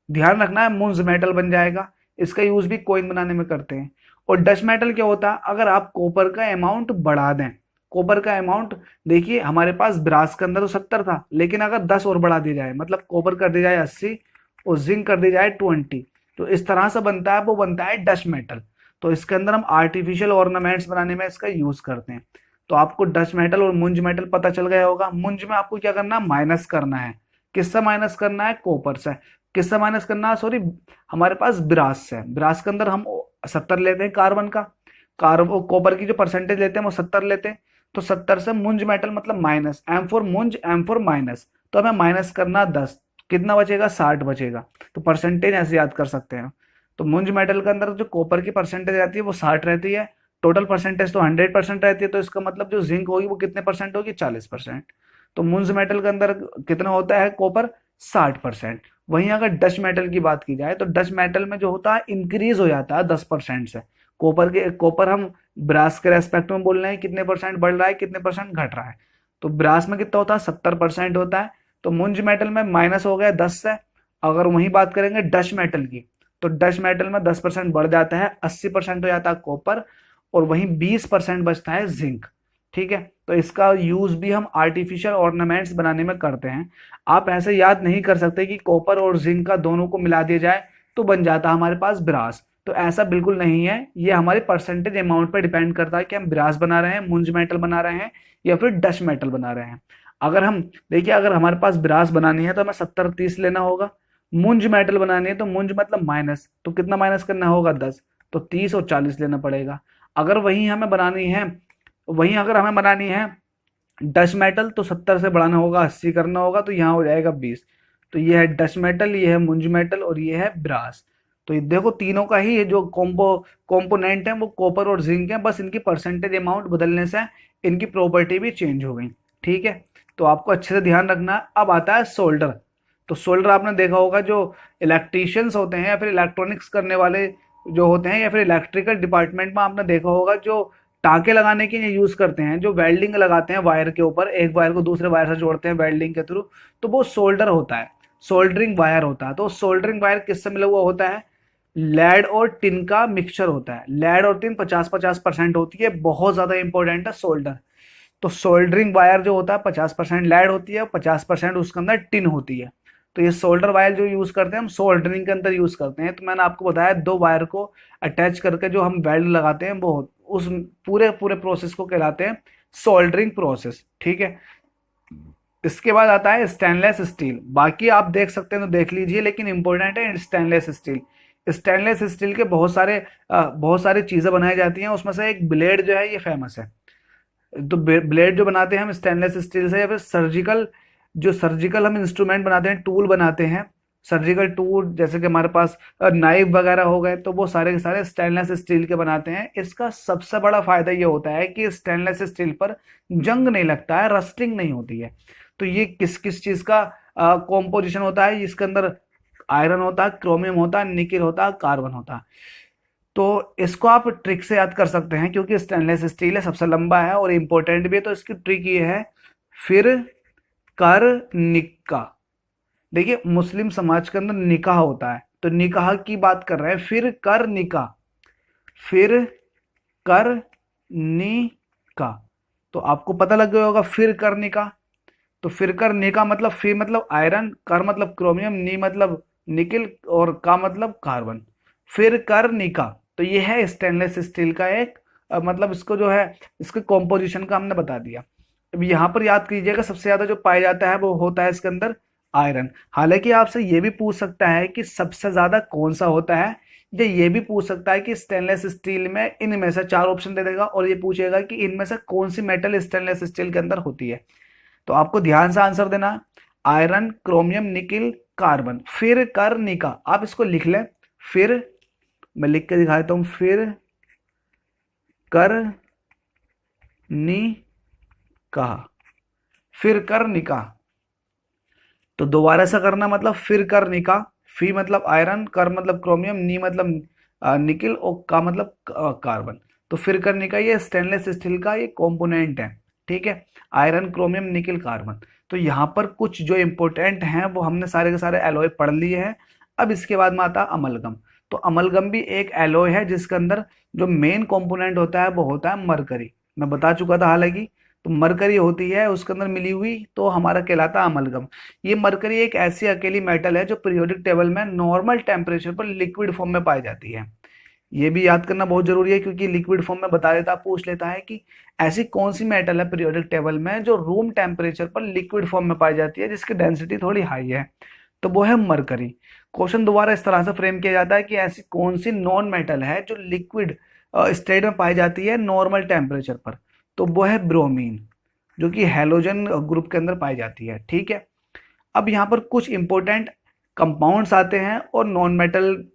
ध्यान रखना है, मुंज मेटल बन जाएगा। इसका यूज भी कॉइन बनाने में करते हैं। और डच मेटल क्या होता है, अगर आप कॉपर का अमाउंट बढ़ा दें, कॉपर का अमाउंट देखिए हमारे पास ब्रास के अंदर तो 70 था, लेकिन अगर 10 और बढ़ा दिया जाए, मतलब कॉपर कर दी जाए 80 और जिंक कर दी जाए 20, तो इस तरह से बनता है, वो बनता है डच मेटल। तो इसके अंदर हम आर्टिफिशियल ऑर्नामेंट्स बनाने में इसका यूज करते हैं। तो आपको डच मेटल और मुंज मेटल पता चल गया होगा। मुंज में आपको क्या करना है, माइनस करना है। किससे माइनस करना है, कॉपर से। किससे माइनस करना है, सॉरी, हमारे पास ब्रास से। ब्रास के अंदर हम 70 लेते हैं कार्बन का, कार्बन कॉपर की जो परसेंटेज लेते हैं वो 70 लेते हैं। तो 70 से मुंज मेटल मतलब माइनस, एम फॉर मुंज, एम फॉर माइनस, तो हमें माइनस करना 10, कितना बचेगा, 60 बचेगा। तो परसेंटेज ऐसे याद कर सकते हैं। तो मुंज मेटल के अंदर जो कॉपर की परसेंटेज रहती है वो 60 रहती है, टोटल परसेंटेज तो 100% रहती है। तो इसका मतलब जो जिंक होगी वो कितने परसेंट होगी, 40%। तो मुंज मेटल के अंदर कितना होता है कॉपर, 60%। वहीं अगर डच मेटल की बात की जाए तो डच मेटल में जो होता है इंक्रीज हो जाता है 10% से। कॉपर हम ब्रास के रेस्पेक्ट में बोल रहे हैं कितने परसेंट बढ़ रहा है, कितने परसेंट घट रहा है। तो ब्रास में कितना होता है, 70% होता है। तो मुंज मेटल में माइनस हो गया 10 से। अगर वही बात करेंगे डच मेटल की, तो डच मेटल में 10% बढ़ जाता है, 80% हो जाता है कॉपर, और वहीं 20% बचता है जिंक। ठीक है, तो इसका यूज भी हम आर्टिफिशियल ऑर्नामेंट्स बनाने में करते हैं। आप ऐसे याद नहीं कर सकते कि कॉपर और जिंक का दोनों को मिला दिया जाए तो बन जाता है हमारे पास ब्रास। तो ऐसा बिल्कुल नहीं है, ये हमारे परसेंटेज अमाउंट पर डिपेंड करता है कि हम ब्रास बना रहे हैं, मुंज मेटल बना रहे हैं या फिर डच मेटल बना रहे हैं। अगर हम देखिए, अगर हमारे पास ब्रास बनानी है तो हमें 70-30 लेना होगा। मुंज मेटल बनानी है तो मुंज मतलब माइनस, तो कितना माइनस करना होगा 10, तो 30 और 40 लेना पड़ेगा। अगर वहीं अगर हमें बनानी है डच मेटल तो 70 से बढ़ाना होगा, 80 करना होगा, तो यहाँ हो जाएगा 20। तो ये है डच मेटल, ये है मुंज मेटल और ये है ब्रास। तो ये देखो तीनों का ही ये जो कंपोनेंट है वो कॉपर और जिंक है, बस इनकी परसेंटेज अमाउंट बदलने से इनकी प्रॉपर्टी भी चेंज हो गई। ठीक है, तो आपको अच्छे से ध्यान रखना है। अब आता है सोल्डर। तो सोल्डर आपने देखा होगा, जो इलेक्ट्रीशियंस होते हैं या फिर इलेक्ट्रॉनिक्स करने वाले जो होते हैं या फिर इलेक्ट्रिकल डिपार्टमेंट में आपने देखा होगा, जो टाँके लगाने के लिए यूज करते हैं, जो वेल्डिंग लगाते हैं वायर के ऊपर, एक वायर को दूसरे वायर से जोड़ते हैं वेल्डिंग के थ्रू, तो वो सोल्डर होता है, सोल्डरिंग वायर होता है। तो सोल्डरिंग वायर किससे मिला हुआ होता है? लेड और टिन का मिक्सचर होता है। लेड और टिन 50-50% होती है, बहुत ज्यादा इंपॉर्टेंट है सोल्डर। तो सोल्डरिंग वायर जो होता है 50% लेड होती है, 50% उसके अंदर टिन होती है। तो ये सोल्डर वायर जो यूज करते हैं हम सोल्डरिंग के अंदर यूज करते हैं। तो मैंने आपको बताया, दो वायर को अटैच करके जो हम वेल्ड लगाते हैं वो उस पूरे पूरे प्रोसेस को कहलाते हैं सोल्डरिंग प्रोसेस। ठीक है, इसके बाद आता है स्टेनलेस स्टील। बाकी आप देख सकते हैं तो देख लीजिए, लेकिन इंपॉर्टेंट है स्टेनलेस स्टील। स्टेनलेस स्टील के बहुत सारी चीजें बनाई जाती हैं, उसमें से एक ब्लेड जो है ये फेमस है। तो ब्लेड जो बनाते हैं हम स्टेनलेस स्टील से, या फिर सर्जिकल हम इंस्ट्रूमेंट बनाते हैं, टूल बनाते हैं, सर्जिकल टूल जैसे कि हमारे पास नाइफ वगैरह हो गए, तो वो सारे के सारे स्टेनलेस स्टील के बनाते हैं। इसका सबसे बड़ा फायदा ये होता है कि स्टेनलेस स्टील पर जंग नहीं लगता है, रस्टिंग नहीं होती है। तो ये किस किस चीज का कॉम्पोजिशन होता है? इसके अंदर आयरन होता है, क्रोमियम होता है, निकिल होता है, कार्बन होता है। तो इसको आप ट्रिक से याद कर सकते हैं, क्योंकि स्टेनलेस स्टील है, सबसे लंबा है और इंपॉर्टेंट भी है। तो इसकी ट्रिक ये है, फिर कर निक्का। देखिए मुस्लिम समाज के अंदर निकाह होता है, तो निकाह की बात कर रहे हैं, फिर कर निकाह, फिर कर निकाह। तो आपको पता लग गया होगा फिर कर निकाह। तो फिर कर निकाह मतलब फिर मतलब आयरन, कर मतलब क्रोमियम, नी मतलब निकिल और का मतलब कार्बन। फिर कर निकाह। तो ये है स्टेनलेस स्टील का एक मतलब इसको जो है इसके कॉम्पोजिशन का हमने बता दिया। अब यहाँ पर याद कीजिएगा, सबसे ज्यादा जो पाया जाता है वो होता है इसके अंदर आयरन। हालांकि आपसे ये भी पूछ सकता है कि सबसे ज्यादा कौन सा होता है, या ये भी पूछ सकता है कि स्टेनलेस स्टील में इनमें से चार ऑप्शन दे देगा और ये पूछेगा कि इनमें से कौन सी मेटल स्टेनलेस स्टील के अंदर होती है। तो आपको ध्यान से आंसर देना, आयरन, क्रोमियम, निकिल, कार्बन। फिर कर निका, आप इसको लिख लें। फिर मैं लिख के दिखा देता हूं, फिर कर नी कहा, फिर कर निका। तो दोबारा से करना, मतलब फिर कर निका। फी मतलब आयरन, कर मतलब क्रोमियम, नी मतलब निकिल और का मतलब कार्बन। तो फिर कर निका ये स्टेनलेस स्टील का ये कंपोनेंट है। ठीक है, आयरन, क्रोमियम, निकिल, कार्बन। तो यहाँ पर कुछ जो इंपॉर्टेंट हैं वो हमने सारे के सारे एलॉय पढ़ लिए हैं। अब इसके बाद में आता है अमलगम। तो अमलगम भी एक एलॉय है जिसके अंदर जो मेन कंपोनेंट होता है वो होता है मरकरी। मैं बता चुका था हालांकि। तो मरकरी होती है उसके अंदर मिली हुई, तो हमारा कहलाता है अमलगम। ये मरकरी एक ऐसी अकेली मेटल है जो पीरियोडिक टेबल में नॉर्मल टेम्परेचर पर लिक्विड फॉर्म में पाई जाती है। ये भी याद करना बहुत जरूरी है, क्योंकि लिक्विड फॉर्म में बता देता, पूछ लेता है कि ऐसी कौन सी मेटल है पीरियोडिक टेबल में जो रूम टेम्परेचर पर लिक्विड फॉर्म में पाई जाती है, जिसकी डेंसिटी थोड़ी हाई है। तो वो है मरकरी। क्वेश्चन दोबारा इस तरह से फ्रेम किया जाता है कि ऐसी कौन सी नॉन मेटल है जो लिक्विड स्टेट में पाई जाती है नॉर्मल टेम्परेचर पर। तो वो है ब्रोमीन, जो कि हेलोजन ग्रुप के अंदर पाई जाती है। ठीक है, अब यहाँ पर कुछ इंपॉर्टेंट कंपाउंड्स आते हैं और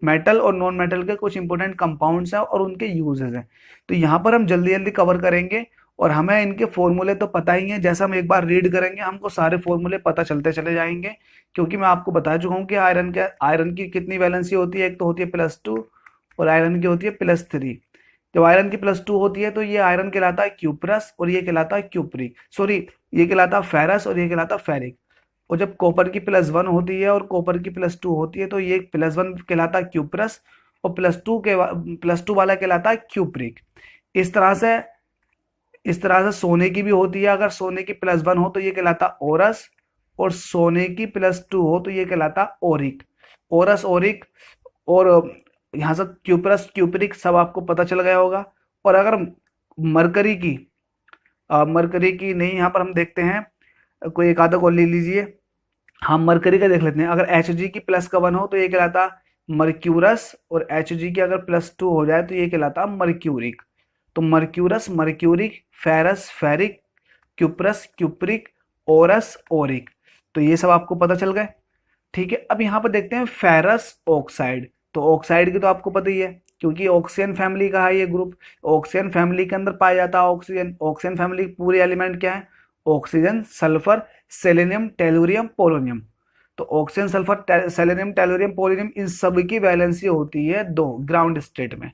मेटल और नॉन मेटल के कुछ इंपॉर्टेंट कंपाउंड्स हैं और उनके यूजेस हैं। तो यहाँ पर हम जल्दी जल्दी कवर करेंगे, और हमें इनके फॉर्मूले तो पता ही हैं, जैसा हम एक बार रीड करेंगे हमको सारे फॉर्मूले पता चलते चले जाएंगे। क्योंकि मैं आपको बता चुका हूँ कि आयरन की कितनी वैलेंसी होती है, एक तो होती है +2 और आयरन की होती है +3। जब आयरन की +2 होती है तो ये आयरन कहलाता है क्यूप्रस और ये कहलाता है क्यूप्रिक, सॉरी ये कहलाता है फेरस और ये कहलाता है फेरिक। और जब कॉपर की +1 होती है और कॉपर की +2 होती है तो ये +1 कहलाता है क्यूप्रस और +2 वाला कहलाता है क्यूप्रिक। इस तरह से सोने की भी होती है, अगर सोने की +1 हो तो ये कहलाता ओरस, और सोने की +2 हो तो ये कहलाता ओरिक। ओरस, ओरिक और यहाँ से क्यूप्रस, क्यूप्रिक सब आपको पता चल गया होगा। और अगर मरकरी की नहीं, यहाँ पर हम देखते हैं कोई एक आधा को ले लीजिए। हम मरकरी का देख लेते हैं। अगर एच जी की प्लस का 1 हो तो ये कहलाता मर्क्यूरस, और एच जी की अगर +2 हो जाए तो ये कहलाता मर्क्यूरिक। तो mercurous mercuric, ferrous ferric, cuprous cupric, ORS Oric. तो ये सब आपको पता चल गए। ठीक है, अब यहाँ पर देखते हैं फेरस ऑक्साइड। तो ऑक्साइड की तो आपको पता ही है, क्योंकि ऑक्सीजन फैमिली का है ये ग्रुप। ऑक्सीजन फैमिली के अंदर पाया जाता है ऑक्सीजन। ऑक्सीजन फैमिली पूरे एलिमेंट क्या है? Oxygen, sulphur, selenium, tellurium, polonium. तो oxygen, sulphur, selenium, tellurium, polonium, इन सब की वैलेंसी होती है 2 ग्राउंड स्टेट में।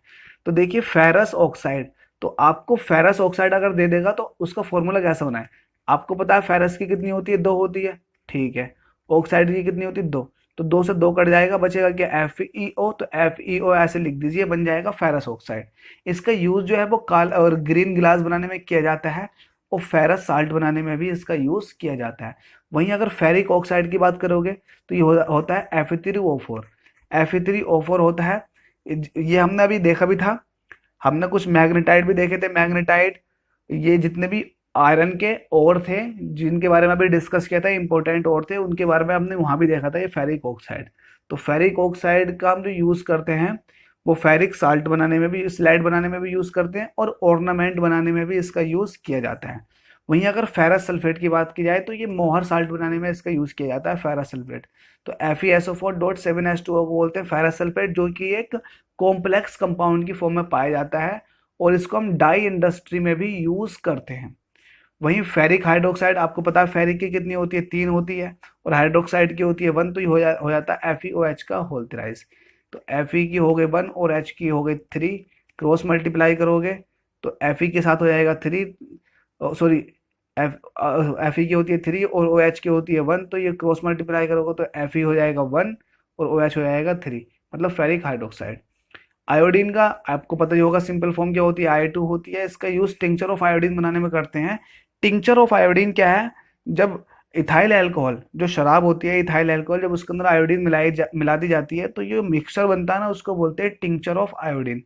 तो देखिए फेरस ऑक्साइड, तो आपको फेरस ऑक्साइड अगर दे देगा तो उसका फॉर्मूला कैसा बना है? आपको पता है फेरस की कितनी होती है? 2 होती है। ठीक है, ऑक्साइड की कितनी होती है? 2। तो 2 से 2 कट जाएगा, बचेगा क्या? FeO। तो FeO ऐसे लिख दीजिए, बन जाएगा फेरस ऑक्साइड। इसका यूज जो है वो काल और ग्रीन गिलास बनाने में किया जाता है, और फेरस साल्ट बनाने में भी इसका यूज किया जाता है। वहीं अगर फेरिक ऑक्साइड की बात करोगे तो ये होता है Fe3O4। Fe3O4 होता है, ये हमने अभी देखा भी था। हमने कुछ मैग्नेटाइट भी देखे थे। मैग्नेटाइट, ये जितने भी आयरन के और थे जिनके बारे में अभी डिस्कस किया था, इंपॉर्टेंट और थे, उनके बारे में हमने वहां भी देखा था ये फेरिक ऑक्साइड। तो फेरिक ऑक्साइड का हम जो यूज करते हैं वो फेरिक साल्ट बनाने में भी, स्लाइड बनाने में भी यूज करते हैं, और ऑर्नामेंट बनाने में भी इसका यूज किया जाता है। वहीं अगर फेरस सल्फेट की बात की जाए तो ये मोहर साल्ट बनाने में इसका यूज किया जाता है, फेरस सल्फेट। तो FeSO4.7H2O को बोलते हैं फेरस सल्फेट, जो कि एक कॉम्प्लेक्स कंपाउंड की फॉर्म में पाया जाता है, और इसको हम डाई इंडस्ट्री में भी यूज करते हैं। वहीं फेरिक हाइड्रोक्साइड, आपको पता है फेरिक की कितनी होती है? 3 होती है, और हाइड्रोक्साइड की होती है 1। तो ये हो जाता है FeOH का होल थ्राइस। तो Fe की हो गई 1 और H की हो गई 3, क्रॉस मल्टीप्लाई करोगे तो Fe के साथ हो जाएगा 3, सॉरी Fe की होती है 3 और OH की होती है 1, तो ये क्रॉस मल्टीप्लाई करोगे तो Fe हो जाएगा 1 और OH हो जाएगा 3, मतलब फेरिक हाइड्रोक्साइड। आयोडीन का आपको पता ही होगा, सिंपल फॉर्म क्या होती है? I2 होती है। इसका यूज टिंचर ऑफ आयोडीन बनाने में करते हैं। टिंचर ऑफ आयोडीन क्या है? जब इथाइल अल्कोहल, जो शराब होती है इथाइल अल्कोहल, जब उसके अंदर आयोडीन मिला दी जाती है तो ये मिक्सचर बनता है ना, उसको बोलते हैं टिंचर ऑफ आयोडीन।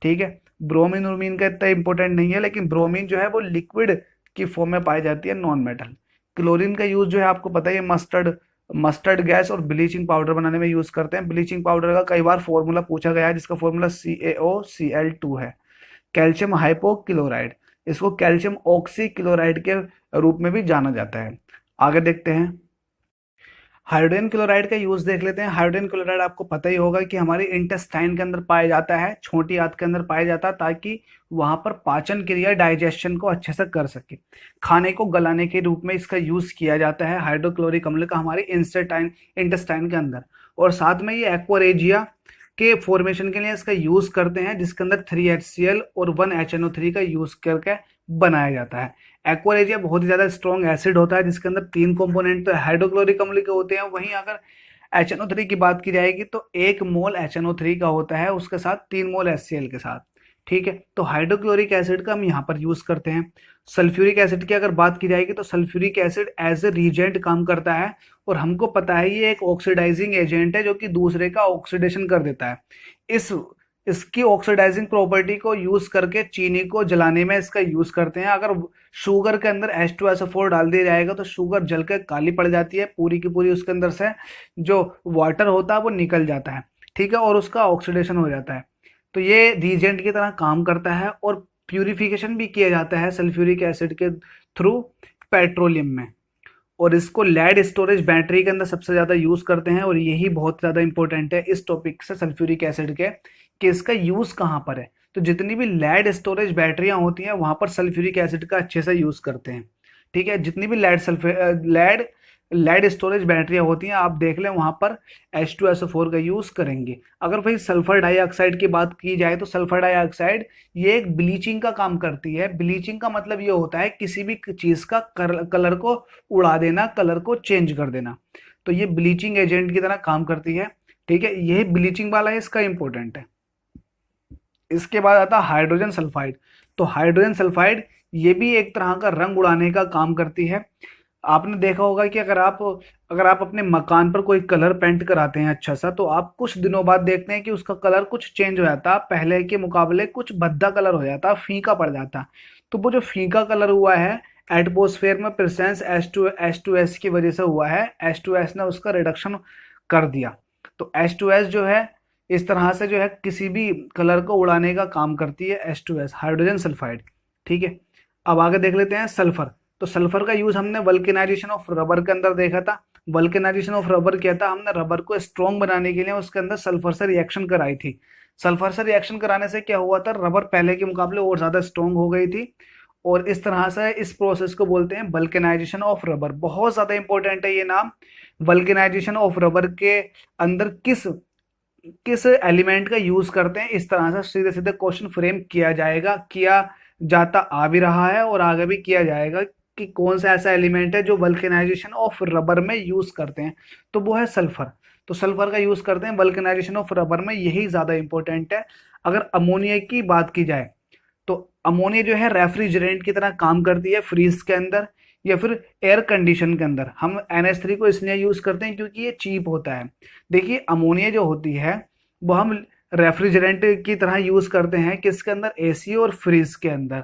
ठीक है, ब्रोमीन उर्मीन का इतना इंपॉर्टेंट नहीं है, लेकिन ब्रोमीन जो है वो लिक्विड की फॉर्म में पाई जाती है, नॉन मेटल। क्लोरीन का यूज जो है आपको पता है, मस्टर्ड मस्टर्ड गैस और ब्लीचिंग पाउडर बनाने में यूज करते हैं। ब्लीचिंग पाउडर का कई बार फॉर्मूला पूछा गया है, जिसका फॉर्मूला CaOCl2 है। कैल्शियम हाइपोक्लोराइड, इसको कैल्शियम ऑक्सी क्लोराइड के रूप में भी जाना जाता है। आगे देखते हैं, हाइड्रोजन क्लोराइड का यूज देख लेते हैं। हाइड्रोजन क्लोराइड आपको पता ही होगा कि हमारे इंटेस्टाइन के अंदर पाया जाता है, छोटी आंत के अंदर पाया जाता है, ताकि वहां पर पाचन क्रिया, डाइजेशन को अच्छे से कर सके। खाने को गलाने के रूप में इसका यूज किया जाता है हाइड्रोक्लोरिक अम्ल का हमारे इंटेस्टाइन के अंदर। और साथ में ये एक्वारेजिया के फॉर्मेशन के लिए इसका यूज करते हैं, जिसके अंदर 3HCl और 1HNO3 का यूज करके बनाया जाता है। एक्वारेजिया बहुत ही ज्यादा स्ट्रॉन्ग एसिड होता है, जिसके अंदर 3 कंपोनेंट तो हाइड्रोक्लोरिक अम्ल के होते हैं। वहीं अगर HNO3 की बात की जाएगी तो 1 मोल HNO3 का होता है, उसके साथ 3 मोल HCl के साथ। ठीक है, तो हाइड्रोक्लोरिक एसिड का हम यहाँ पर यूज करते हैं। सल्फ्यूरिक एसिड की अगर बात की जाएगी तो sulphuric acid as a reagent काम करता है, और हमको पता है ये एक ऑक्सीडाइजिंग एजेंट है जो कि दूसरे का ऑक्सीडेशन कर देता है। इस इसकी ऑक्सीडाइजिंग प्रॉपर्टी को यूज करके चीनी को जलाने में इसका यूज करते हैं। अगर शुगर के अंदर H2SO4 डाल दिया जाएगा तो शुगर जल के काली पड़ जाती है, पूरी की पूरी उसके अंदर से जो वाटर होता है वो निकल जाता है। ठीक है, और उसका ऑक्सीडेशन हो जाता है। तो ये रीजेंट की तरह काम करता है, और प्यूरिफिकेशन भी किया जाता है सल्फ्यूरिक एसिड के थ्रू पेट्रोलियम में। और इसको लेड स्टोरेज बैटरी के अंदर सबसे ज्यादा यूज करते हैं, और यही बहुत ज्यादा इंपॉर्टेंट है इस टॉपिक से, सल्फ्यूरिक एसिड के, कि इसका यूज कहाँ पर है। तो जितनी भी लेड स्टोरेज बैटरियां होती हैं वहां पर सल्फ्यूरिक एसिड का अच्छे से यूज करते हैं। ठीक है, जितनी भी लेड स्टोरेज बैटरियां होती हैं, आप देख लें वहां पर H2SO4 का यूज करेंगे। अगर भाई सल्फर डाइऑक्साइड की बात की जाए तो सल्फर डाइऑक्साइड ये एक ब्लीचिंग का काम करती है। ब्लीचिंग का मतलब ये होता है किसी भी चीज का कलर को उड़ा देना, कलर को चेंज कर देना। तो ये ब्लीचिंग एजेंट की तरह काम करती है। ठीक है, यही ब्लीचिंग वाला है, इसका इंपॉर्टेंट है। इसके बाद आता है हाइड्रोजन सल्फाइड। तो हाइड्रोजन सल्फाइड ये भी एक तरह का रंग उड़ाने का काम करती है। आपने देखा होगा कि अगर आप अपने मकान पर कोई कलर पेंट कराते हैं अच्छा सा, तो आप कुछ दिनों बाद देखते हैं कि उसका कलर कुछ चेंज हो जाता, पहले के मुकाबले कुछ भद्दा कलर हो जाता, फीका पड़ जाता। तो वो जो फीका कलर हुआ है एटमॉस्फेयर में प्रेजेंस H2S की वजह से हुआ है। H2S ने उसका रिडक्शन कर दिया। तो H2S जो है इस तरह से जो है किसी भी कलर को उड़ाने का काम करती है H2S, हाइड्रोजन सल्फाइड। ठीक है, अब आगे देख लेते हैं सल्फर। तो सल्फर का यूज हमने वल्केनाइजेशन ऑफ रबर के अंदर देखा था। वल्केनाइजेशन ऑफ रबर क्या था, हमने रबर को स्ट्रॉन्ग बनाने के लिए उसके अंदर सल्फर से रिएक्शन कराई थी। सल्फर से रिएक्शन कराने से क्या हुआ था, रबर पहले के मुकाबले और ज्यादा स्ट्रॉन्ग हो गई थी। और इस तरह से इस प्रोसेस को बोलते हैं वल्केनाइजेशन ऑफ रबर। बहुत ज्यादा इंपॉर्टेंट है ये नाम। वल्केनाइजेशन ऑफ रबर के अंदर किस किस एलिमेंट का यूज करते हैं, इस तरह से सीधे सीधे क्वेश्चन फ्रेम किया जाएगा, किया जाता आ भी रहा है और आगे भी किया जाएगा कि कौन सा ऐसा एलिमेंट है जो वल्केनाइजेशन ऑफ रबर में यूज करते हैं। तो वो है सल्फर। तो सल्फर का यूज करते हैं वल्केनाइजेशन ऑफ रबर में, यही ज्यादा इंपॉर्टेंट है। अगर अमोनिया की बात की जाए तो अमोनिया जो है रेफ्रिजरेंट की तरह काम करती है फ्रीज के अंदर या फिर एयर कंडीशन के अंदर। हम NH3 को इसलिए यूज करते हैं क्योंकि ये चीप होता है। देखिए अमोनिया जो होती है वो हम रेफ्रिजरेंट की तरह यूज करते हैं किसके अंदर, एसी और फ्रीज के अंदर,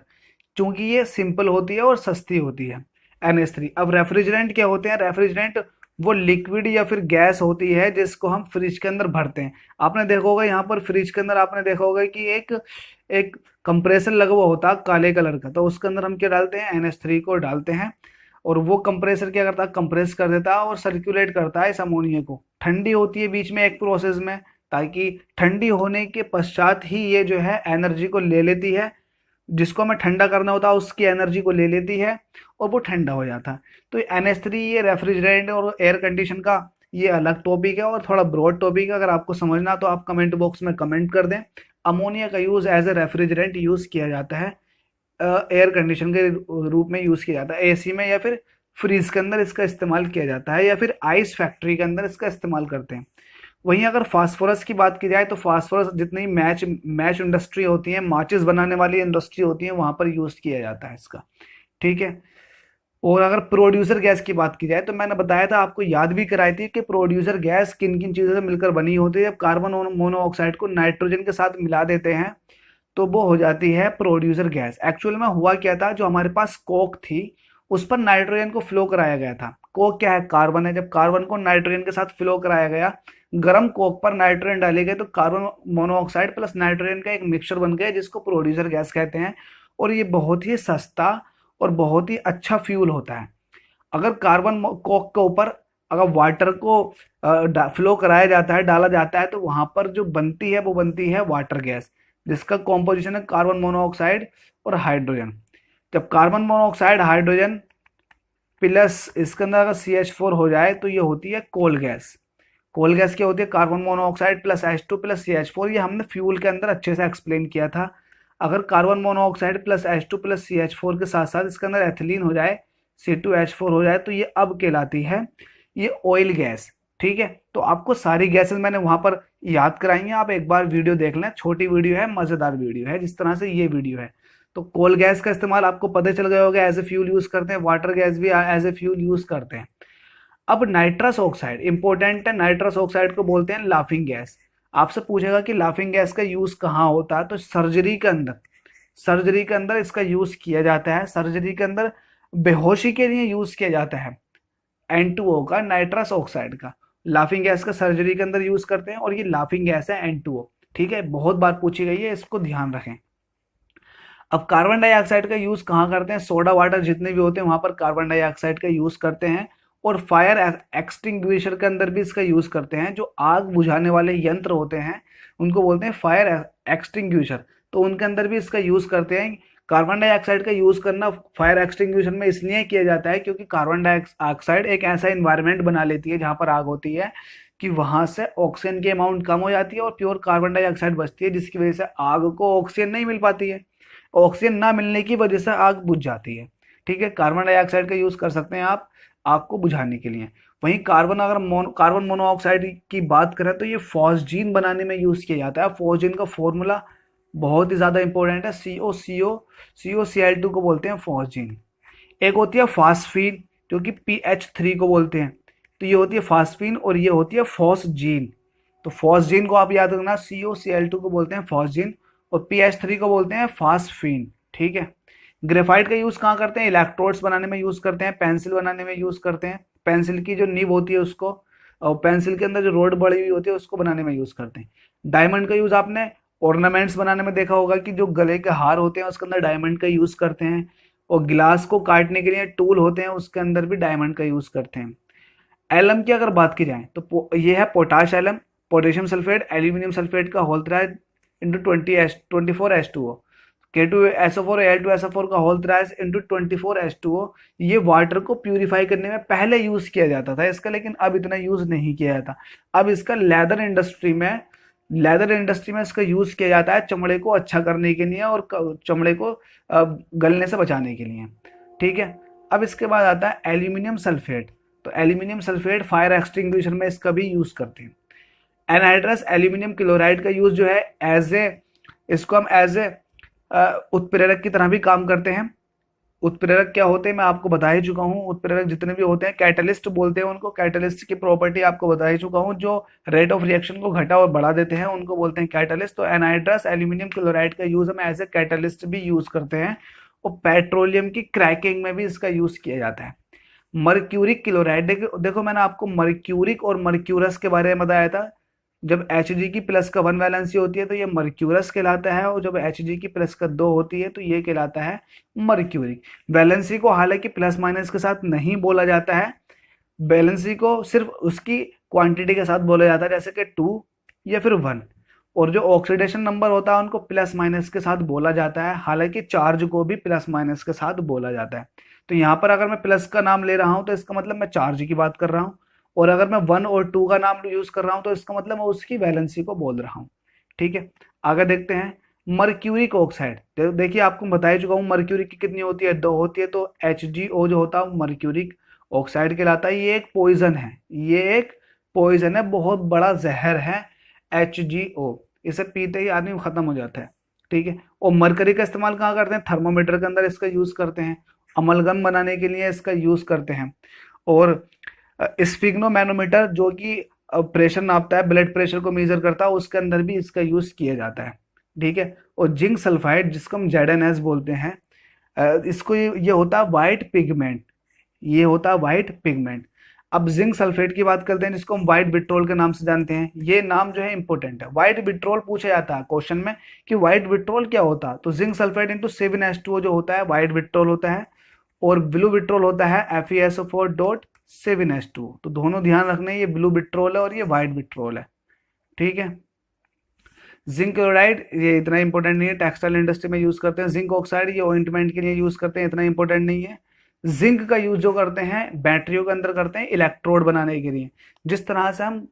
क्योंकि ये सिंपल होती है और सस्ती होती है NH3। अब रेफ्रिजरेंट क्या होते हैं, रेफ्रिजरेंट वो लिक्विड या फिर गैस होती है जिसको हम फ्रिज के अंदर भरते हैं। आपने देखा होगा यहाँ पर फ्रिज के अंदर आपने देखा होगा कि एक एक कंप्रेसर लगा हुआ होता है काले कलर का, तो उसके अंदर हम क्या डालते हैं, NH3 को डालते हैं और वो कंप्रेसर क्या करता है, कंप्रेस कर देता है और सर्कुलेट करता है इस अमोनिया को। ठंडी होती है बीच में एक प्रोसेस में, ताकि ठंडी होने के पश्चात ही ये जो है एनर्जी को ले लेती है, जिसको हमें ठंडा करना होता है उसकी एनर्जी को ले लेती है और वो ठंडा हो जाता है। तो NH3 ये रेफ्रिजरेंट और एयर कंडीशन का ये अलग टॉपिक है और थोड़ा ब्रॉड टॉपिक है। अगर आपको समझना तो आप कमेंट बॉक्स में कमेंट कर दें। अमोनिया का use as a refrigerant use किया जाता है, एयर कंडीशन के रूप में यूज किया जाता है, एसी में या फिर फ्रीज के अंदर इसका इस्तेमाल किया जाता है या फिर आइस फैक्ट्री के अंदर इसका इस्तेमाल करते हैं। वहीं अगर फास्फोरस की बात की जाए तो फास्फोरस जितनी मैच इंडस्ट्री होती है, माचिस बनाने वाली इंडस्ट्री होती है, वहां पर यूज किया जाता है इसका। ठीक है, और अगर प्रोड्यूसर गैस की बात की जाए तो मैंने बताया था, आपको याद भी कराई थी कि प्रोड्यूसर गैस किन किन चीज़ों से मिलकर बनी होती है। जब कार्बन मोनोऑक्साइड को नाइट्रोजन के साथ मिला देते हैं तो वो हो जाती है प्रोड्यूसर गैस। एक्चुअल में हुआ क्या था, जो हमारे पास कोक थी उस पर नाइट्रोजन को फ्लो कराया गया था। कोक क्या है, कार्बन है। जब कार्बन को नाइट्रोजन के साथ फ्लो कराया गया, गर्म कोक पर नाइट्रोजन डाले गए तो कार्बन मोनोऑक्साइड प्लस नाइट्रोजन का एक मिक्सचर बन गया जिसको प्रोड्यूसर गैस कहते हैं। और ये बहुत ही सस्ता और बहुत ही अच्छा फ्यूल होता है। अगर कार्बन कोक के ऊपर अगर वाटर को फ्लो कराया जाता है, डाला जाता है, तो वहां पर जो बनती है वो बनती है वाटर गैस, जिसका कॉम्पोजिशन है कार्बन मोनोऑक्साइड और हाइड्रोजन। जब कार्बन मोनोऑक्साइड हाइड्रोजन प्लस इसके अंदर अगर CH4 हो जाए तो ये होती है कोल गैस। कोल गैस क्या होती है, carbon monoxide plus H2 plus CH4। ये हमने फ्यूल के अंदर अच्छे से एक्सप्लेन किया था। अगर carbon monoxide plus H2 plus CH4 के साथ साथ इसके अंदर एथिलीन हो जाए, C2H4 हो जाए, तो ये अब कहलाती है ये ऑयल गैस। ठीक है, तो आपको सारी गैसेस मैंने वहां पर याद कराई हैं, आप एक बार वीडियो देख लें। छोटी वीडियो है, मजेदार वीडियो है, जिस तरह से ये वीडियो है। तो कोल गैस का इस्तेमाल आपको पता चल गया होगा, एज ए फ्यूल यूज करते हैं। वाटर गैस भी एज ए फ्यूल यूज करते हैं। अब नाइट्रस ऑक्साइड इंपॉर्टेंट है। नाइट्रस ऑक्साइड को बोलते हैं लाफिंग गैस। आपसे पूछेगा कि लाफिंग गैस का यूज कहाँ होता है, तो सर्जरी के अंदर इसका यूज किया जाता है। सर्जरी के अंदर बेहोशी के लिए यूज किया जाता है N2O का, नाइट्रस ऑक्साइड का। लाफिंग गैस का सर्जरी के अंदर यूज करते हैं और ये लाफिंग गैस है N2O। ठीक है, बहुत बार पूछी गई है, इसको ध्यान रखें। अब कार्बन डाइऑक्साइड का यूज कहाँ करते हैं, सोडा वाटर जितने भी होते हैं वहां पर कार्बन डाइऑक्साइड का यूज करते हैं। और फायर एक्सटिंग्विशर के अंदर भी इसका यूज करते हैं। जो आग बुझाने वाले यंत्र होते हैं उनको बोलते हैं फायर एक्सटिंग्विशर, तो उनके अंदर भी इसका यूज करते हैं। कार्बन डाइऑक्साइड का यूज करना फायर एक्सटिंग्विशर में इसलिए किया जाता है क्योंकि कार्बन डाइऑक्साइड एक ऐसा इन्वायरमेंट बना लेती है जहां पर आग होती है कि वहां से ऑक्सीजन की अमाउंट कम हो जाती है और प्योर कार्बन डाइऑक्साइड बचती है, जिसकी वजह से आग को ऑक्सीजन नहीं मिल पाती है। ऑक्सीजन ना मिलने की वजह से आग बुझ जाती है। ठीक है, कार्बन डाइऑक्साइड का यूज कर सकते हैं आप आग को बुझाने के लिए। वहीं कार्बन मोनोऑक्साइड की बात करें तो ये फॉस्जीन बनाने में यूज किया जाता है। फॉस्जीन का फॉर्मूला बहुत ही ज्यादा इंपॉर्टेंट है, COCl2 को बोलते हैं फॉस्जीन। एक होती है फास्फीन जो कि PH3 को बोलते हैं, तो ये होती है फास्फीन और ये होती है फॉस्जीन। तो फॉस्जीन को आप याद रखना, COCl2 को बोलते हैं फॉस्जीन और PH3 को बोलते हैं फास्फीन। ठीक है, ग्रेफाइट का यूज कहाँ करते हैं? इलेक्ट्रोड्स बनाने में यूज करते हैं, पेंसिल बनाने में यूज करते हैं, पेंसिल की जो नीब होती है उसको, और पेंसिल के अंदर जो रोड बड़ी हुई होती है उसको बनाने में यूज करते हैं। डायमंड का यूज आपने ऑर्नामेंट्स बनाने में देखा होगा कि जो गले के हार होते हैं उसके अंदर डायमंड का यूज करते हैं, और गिलास को काटने के लिए टूल होते हैं उसके अंदर भी डायमंड का यूज करते हैं। एलम की अगर बात की जाए तो ये है potash alum, potassium sulphate aluminium sulphate का whole thrice into 24H2O, K2SO4 Al2SO4 का होल थ्राइस इंटू 24H2O। ये वाटर को प्यूरिफाई करने में पहले यूज किया जाता था इसका, लेकिन अब इतना यूज नहीं किया जाता। अब इसका लेदर इंडस्ट्री में इसका यूज किया जाता है चमड़े को अच्छा करने के लिए और चमड़े को गलने से बचाने के लिए। ठीक है, अब इसके बाद आता है एल्यूमिनियम सल्फेट। तो एल्यूमिनियम सल्फेट फायर एक्सटिंग्विशर में इसका भी यूज करते हैं। एनहाइड्रस एल्यूमिनियम क्लोराइड का यूज जो है इसको हम एज ए उत्प्रेरक की तरह भी काम करते हैं। उत्प्रेरक क्या होते हैं मैं आपको बता ही चुका हूँ। उत्प्रेरक जितने भी होते हैं कैटलिस्ट बोलते हैं उनको, कैटलिस्ट की प्रॉपर्टी आपको बता ही चुका हूँ, जो रेट ऑफ रिएक्शन को घटा और बढ़ा देते हैं उनको बोलते हैं कैटलिस्ट। तो एनहाइड्रस एल्यूमिनियम क्लोराइड का यूज हम एज ए कैटलिस्ट भी यूज करते हैं, और पेट्रोलियम की क्रैकिंग में भी इसका यूज किया जाता है। मर्क्यूरिक क्लोराइड, देखो मैंने आपको मर्क्यूरिक और मर्क्यूरस के बारे में बताया था। जब Hg की प्लस का 1 वैलेंसी होती है तो ये मर्क्यूरस कहलाता है, और जब Hg की प्लस का 2 होती है तो ये कहलाता है मर्क्यूरिक। वैलेंसी को हालांकि प्लस माइनस के साथ नहीं बोला जाता है, वैलेंसी को सिर्फ उसकी क्वांटिटी के साथ बोला जाता है, जैसे कि 2 या फिर 1। और जो ऑक्सीडेशन नंबर होता है उनको प्लस माइनस के साथ बोला जाता है, हालांकि चार्ज को भी प्लस माइनस के साथ बोला जाता है। तो यहाँ पर अगर मैं प्लस का नाम ले रहा हूँ तो इसका मतलब मैं चार्ज की बात कर रहा हूँ, और अगर मैं 1 और 2 का नाम यूज कर रहा हूँ तो इसका मतलब मैं उसकी वैलेंसी को बोल रहा हूँ। ठीक है, आगे देखते हैं मर्क्यूरिक ऑक्साइड। देखिए आपको बता ही चुका हूँ मर्क्यूरिक की कितनी होती है, 2 होती है। तो HgO जो होता है मर्क्यूरिक ऑक्साइड कहलाता है। ये एक पॉइजन है, ये एक पॉइजन है, बहुत बड़ा जहर है HgO। इसे पीते ही आदमी खत्म हो जाता है। ठीक है, और मरकरी का इस्तेमाल कहाँ करते हैं? थर्मोमीटर के अंदर इसका यूज करते हैं, अमलगम बनाने के लिए इसका यूज करते हैं, और स्फिग्नोमैनोमीटर जो कि प्रेशर नापता है, ब्लड प्रेशर को मेजर करता है, उसके अंदर भी इसका यूज किया जाता है। ठीक है, और जिंक सल्फाइड जिसको हम ZnS बोलते हैं, इसको ये होता है वाइट पिगमेंट, ये होता है वाइट पिगमेंट। अब जिंक सल्फेट की बात करते हैं जिसको हम व्हाइट विट्रोल के नाम से जानते हैं। ये नाम जो है इंपॉर्टेंट है, व्हाइट विट्रोल पूछा जाता है क्वेश्चन में कि व्हाइट विट्रोल क्या होता है, तो जिंक सल्फेट इंटू 7H2O जो होता है व्हाइट विट्रोल होता है, और ब्लू विट्रोल होता है FeSO4.7H2O। तो दोनों ध्यान रखना है, ये ब्लू विट्रोल है और ये व्हाइट विट्रोल है। ठीक है, जिंक क्लोराइड ये इतना इंपॉर्टेंट नहीं है, टेक्सटाइल इंडस्ट्री में यूज करते हैं। जिंक ऑक्साइड ये ऑइंटमेंट के लिए यूज करते हैं, इतना इंपॉर्टेंट नहीं है। जिंक का यूज जो करते हैं बैटरियों के अंदर करते हैं इलेक्ट्रोड बनाने के लिए। जिस तरह से हम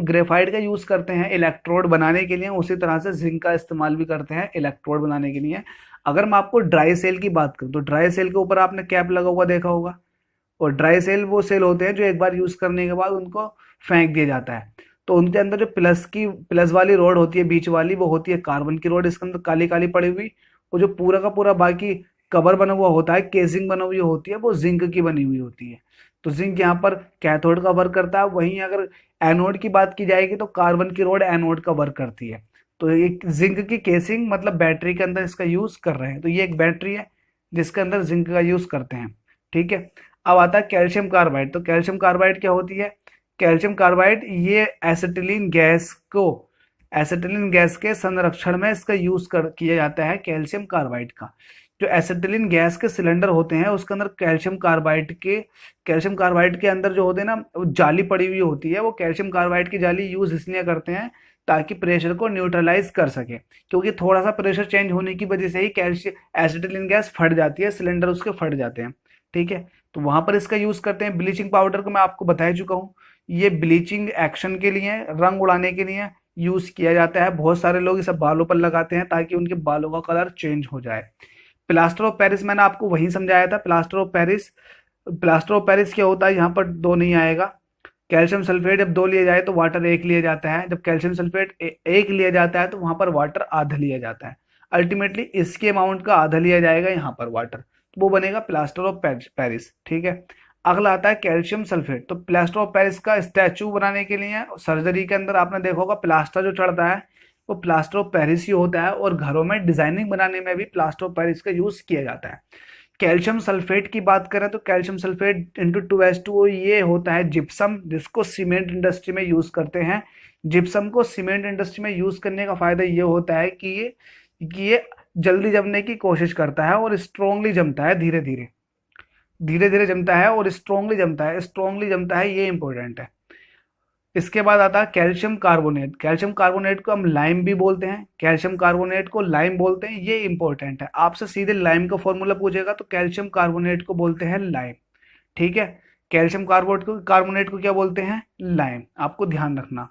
ग्रेफाइट का यूज करते हैं इलेक्ट्रोड बनाने के लिए, उसी तरह से जिंक का इस्तेमाल भी करते हैं इलेक्ट्रोड बनाने के लिए। अगर मैं आपको ड्राई सेल की बात करूं तो ड्राई सेल के ऊपर आपने कैप लगा हुआ देखा होगा, और ड्राई सेल वो सेल होते हैं जो एक बार यूज करने के बाद उनको फेंक दिया जाता है। तो उनके अंदर जो प्लस वाली रोड होती है बीच वाली, वो होती है कार्बन की रोड, इसके अंदर काली काली पड़ी हुई, और जो पूरा का पूरा बाकी कवर बना हुआ होता है, केसिंग बना हुई होती है, वो जिंक की बनी हुई होती है। तो जिंक यहाँ पर कैथोड का वर्क करता है। वहीं अगर एनोड की बात की जाएगी तो कार्बन की रोड एनोड का वर्क करती है। तो ये जिंक की केसिंग मतलब बैटरी के अंदर इसका यूज कर रहे हैं। तो ये एक बैटरी है जिसके अंदर जिंक का यूज करते हैं। ठीक है, अब आता है कैल्शियम कार्बाइड। तो कैल्शियम कार्बाइड क्या होती है? कैल्शियम कार्बाइड ये एसिटिलीन गैस के संरक्षण में इसका यूज किया जाता है कैल्शियम कार्बाइड का। जो एसिटिलीन गैस के सिलेंडर होते हैं उसके अंदर कैल्शियम कार्बाइड के अंदर जो होते हैं ना, जाली पड़ी हुई होती है, वो कैल्शियम कार्बाइड की जाली यूज इसलिए करते हैं ताकि प्रेशर को न्यूट्रलाइज कर सके, क्योंकि थोड़ा सा प्रेशर चेंज होने की वजह से ही एसिटिलीन गैस फट जाती है, सिलेंडर उसके फट जाते हैं। ठीक है, तो वहां पर इसका यूज करते हैं। ब्लीचिंग पाउडर को मैं आपको बता चुका हूँ, ये ब्लीचिंग एक्शन के लिए, रंग उड़ाने के लिए यूज किया जाता है। बहुत सारे लोग इसे बालों पर लगाते हैं ताकि उनके बालों का कलर चेंज हो जाए। प्लास्टर ऑफ पेरिस मैंने आपको वहीं समझाया था। प्लास्टर ऑफ पेरिस क्या होता है? यहाँ पर 2 नहीं आएगा। कैल्शियम सल्फेट जब 2 लिया जाए तो वाटर 1 लिया जाता है। जब कैल्शियम सल्फेट 1 लिया जाता है तो वहां पर वाटर आधा लिया जाता है। अल्टीमेटली इसके अमाउंट का आधा लिया जाएगा यहाँ पर वाटर, तो वो बनेगा प्लास्टर ऑफ पेरिस। ठीक है, अगला आता है कैल्शियम सल्फेट। तो प्लास्टर ऑफ पेरिस का स्टैचू बनाने के लिए सर्जरी के अंदर आपने देखा होगा प्लास्टर जो चढ़ता है, वो प्लास्टर ऑफ पेरिस ही होता है, और घरों में डिजाइनिंग बनाने में भी प्लास्टर ऑफ पेरिस का यूज किया जाता है। कैल्शियम सल्फेट की बात करें तो कैल्शियम सल्फेट इंटू 2H2O ये होता है जिप्सम, जिसको सीमेंट इंडस्ट्री में यूज करते हैं। जिप्सम को सीमेंट इंडस्ट्री में यूज करने का फायदा ये होता है कि ये जल्दी जमने की कोशिश करता है और स्ट्रोंगली जमता है, धीरे धीरे धीरे धीरे जमता है और स्ट्रोंगली जमता है, स्ट्रोंगली जमता है, ये इंपॉर्टेंट है। इसके बाद आता है कैल्शियम कार्बोनेट। कैल्शियम कार्बोनेट को हम लाइम भी बोलते हैं, कैल्शियम कार्बोनेट को लाइम बोलते हैं, ये इंपॉर्टेंट है। आपसे सीधे लाइम का फॉर्मूला पूछेगा तो कैल्शियम कार्बोनेट को बोलते हैं लाइम, ठीक है। कैल्शियम कार्बोनेट को क्या बोलते हैं? लाइम, आपको ध्यान रखना।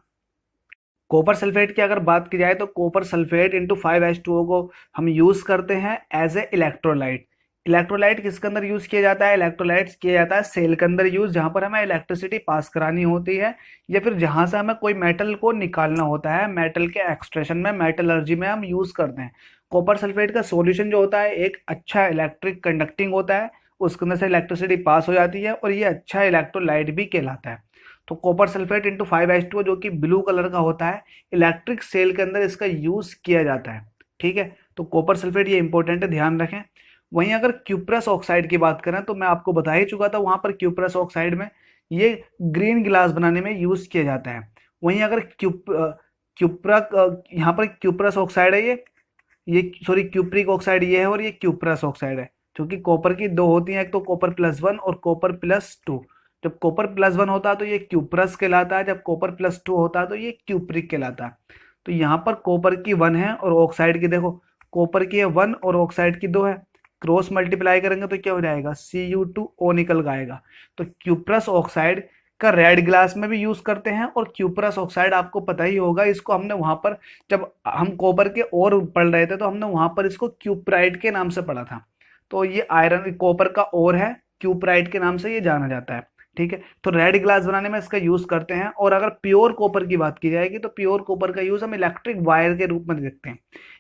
कॉपर सल्फेट की अगर बात की जाए तो कॉपर सल्फेट इंटू 5H2O को हम यूज करते हैं एज ए इलेक्ट्रोलाइट। इलेक्ट्रोलाइट किसके अंदर यूज किया जाता है? इलेक्ट्रोलाइट्स किया जाता है सेल के अंदर यूज, जहां पर हमें इलेक्ट्रिसिटी पास करानी होती है, या फिर जहां से हमें कोई मेटल को निकालना होता है, मेटल के एक्सट्रेशन में, मेटलर्जी में हम यूज करते हैं। कॉपर सल्फेट का सॉल्यूशन जो होता है एक अच्छा इलेक्ट्रिक कंडक्टिंग होता है, उसके अंदर से इलेक्ट्रिसिटी पास हो जाती है और ये अच्छा इलेक्ट्रोलाइट भी कहलाता है। तो कॉपर सल्फेट इंटू 5H2O जो कि ब्लू कलर का होता है, इलेक्ट्रिक सेल के अंदर इसका यूज किया जाता है, ठीक है। तो कॉपर सल्फेट ये इंपॉर्टेंट है, ध्यान रखें। वहीं अगर क्यूप्रस ऑक्साइड की बात करें तो मैं आपको बता ही चुका था, वहां पर क्यूप्रस ऑक्साइड में ये ग्रीन गिलास बनाने में यूज किया जाता है। वहीं अगर क्यूप्रा यहाँ पर क्यूप्रस ऑक्साइड है, ये सॉरी क्यूप्रिक ऑक्साइड ये है, और ये क्यूप्रस ऑक्साइड है, क्योंकि कॉपर की दो होती हैं, एक तो कॉपर+1 और कॉपर+2। जब कॉपर+1 होता है तो ये क्यूप्रस कहलाता है, जब कॉपर+2 होता है तो ये क्यूप्रिक कहलाता है। तो यहाँ पर कॉपर की 1 है और ऑक्साइड की देखो, कॉपर की है 1 और ऑक्साइड की 2 है, क्रॉस मल्टीप्लाई करेंगे तो क्या हो जाएगा? Cu2O निकल आएगा। तो क्यूप्रस ऑक्साइड का रेड ग्लास में भी यूज करते हैं, और क्यूप्रस ऑक्साइड आपको पता ही होगा, इसको हमने वहां पर जब हम कॉपर के और पढ़ रहे थे तो हमने वहां पर इसको क्यूप्राइट के नाम से पढ़ा था। तो ये आयरन कॉपर का और है, क्यूप्राइट के नाम से ये जाना जाता है, ठीक है। तो रेड ग्लास बनाने में इसका यूज करते हैं। और अगर प्योर कॉपर की बात की जाएगी तो प्योर कॉपर का यूज हम इलेक्ट्रिक वायर के रूप में देखते हैं।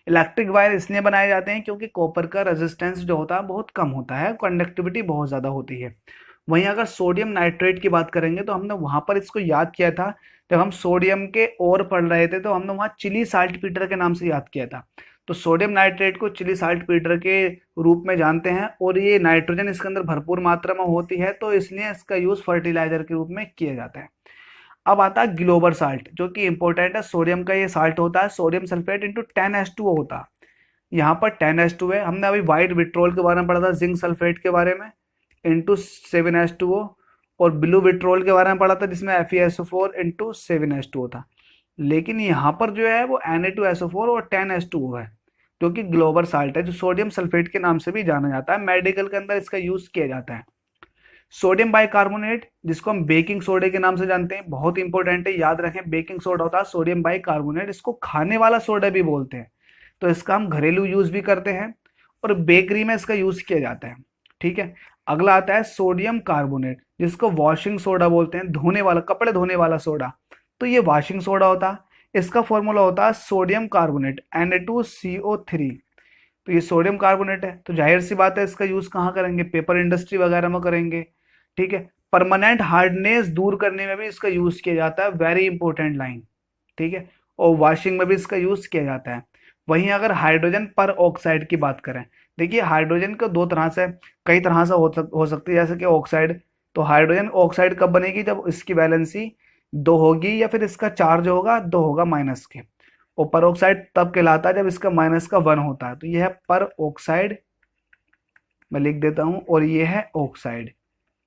इलेक्ट्रिक वायर इसलिए बनाए जाते हैं क्योंकि कॉपर का रेजिस्टेंस जो होता है बहुत कम होता है, कंडक्टिविटी बहुत ज्यादा होती है। वहीं अगर सोडियम नाइट्रेट की बात करेंगे तो हमने वहां पर इसको याद किया था, जब हम सोडियम के और पढ़ रहे थे तो हमने वहां चिली साल्ट पीटर के नाम से याद किया था। तो सोडियम नाइट्रेट को चिली साल्ट पीटर के रूप में जानते हैं, और ये नाइट्रोजन इसके अंदर भरपूर मात्रा में होती है, तो इसलिए इसका यूज फर्टिलाइजर के रूप में किया जाता है। अब आता है ग्लोबल साल्ट, जो कि इंपॉर्टेंट है। सोडियम का ये साल्ट होता है, सोडियम सल्फेट इंटू 10H2O होता है। यहाँ पर 10H2 है, हमने अभी व्हाइट विट्रोल के बारे में पढ़ा था, जिंक सल्फेट के बारे में, इंटू 7H2O, और ब्लू विट्रोल के बारे में पढ़ा था जिसमें FeSO4 इंटू 7H2O था। लेकिन यहाँ पर जो है वो Na2SO4 और 10H2O है, जो कि ग्लोबल साल्ट है, जो सोडियम सल्फेट के नाम से भी जाना जाता है। मेडिकल के अंदर इसका यूज किया जाता है। सोडियम बाइकार्बोनेट, जिसको हम बेकिंग सोडे के नाम से जानते हैं, बहुत इंपॉर्टेंट है, याद रखें। बेकिंग सोडा होता है सोडियम बाइकार्बोनेट, इसको खाने वाला सोडा भी बोलते हैं। तो इसका हम घरेलू यूज भी करते हैं और बेकरी में इसका यूज किया जाता है, ठीक है। अगला आता है सोडियम कार्बोनेट, जिसको वॉशिंग सोडा बोलते हैं, धोने वाला, कपड़े धोने वाला सोडा। तो ये वॉशिंग सोडा होता है। इसका फॉर्मूला होता है सोडियम कार्बोनेट, Na2CO3। तो ये सोडियम कार्बोनेट है, तो जाहिर सी बात है इसका यूज कहाँ करेंगे? पेपर इंडस्ट्री वगैरह में करेंगे, ठीक है। परमानेंट हार्डनेस दूर करने में भी इसका यूज किया जाता है, वेरी इंपॉर्टेंट लाइन, ठीक है। और वॉशिंग में भी इसका यूज किया जाता है। वहीं अगर हाइड्रोजन पर ऑक्साइड की बात करें, देखिए हाइड्रोजन को दो तरह से, कई तरह से हो सकती है, जैसे कि ऑक्साइड। तो हाइड्रोजन ऑक्साइड कब बनेगी? जब इसकी वैलेंसी 2 होगी, या फिर इसका चार्ज होगा 2 होगा माइनस के। और पर ऑक्साइड तब कहलाता है जब इसका माइनस का 1 होता है। तो यह है पर ऑक्साइड, मैं लिख देता हूं, और ये है ऑक्साइड।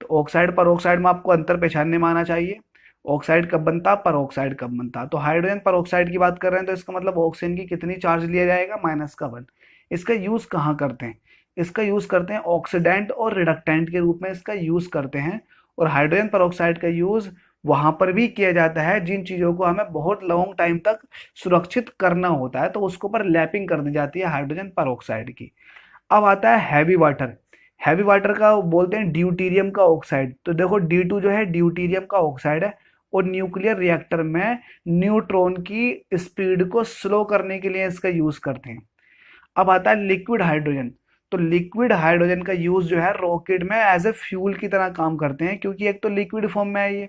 तो ऑक्साइड पर ऑक्साइड में आपको अंतर पहचानने में आना चाहिए। ऑक्साइड कब बनता, पर ऑक्साइड कब बनता। तो हाइड्रोजन पर ऑक्साइड की बात कर रहे हैं तो इसका मतलब ऑक्सीजन की कितनी चार्ज लिया जाएगा? माइनस का 1। इसका यूज कहाँ करते हैं? इसका यूज करते हैं ऑक्सीडेंट और रिडक्टेंट के रूप में इसका यूज करते हैं। और हाइड्रोजन पर ऑक्साइड का यूज वहां पर भी किया जाता है जिन चीजों को हमें बहुत लॉन्ग टाइम तक सुरक्षित करना होता है, तो उसके ऊपर लैपिंग कर दी जाती है हाइड्रोजन पर ऑक्साइड की। अब आता है हैवी वाटर। हैवी वाटर का बोलते हैं ड्यूटीरियम का ऑक्साइड। तो देखो D2 जो है ड्यूटीरियम का ऑक्साइड है, और न्यूक्लियर रिएक्टर में न्यूट्रॉन की स्पीड को स्लो करने के लिए इसका यूज करते हैं। अब आता है लिक्विड हाइड्रोजन। तो लिक्विड हाइड्रोजन का यूज जो है रॉकेट में एज ए फ्यूल की तरह काम करते हैं, क्योंकि एक तो लिक्विड फॉर्म में है ये,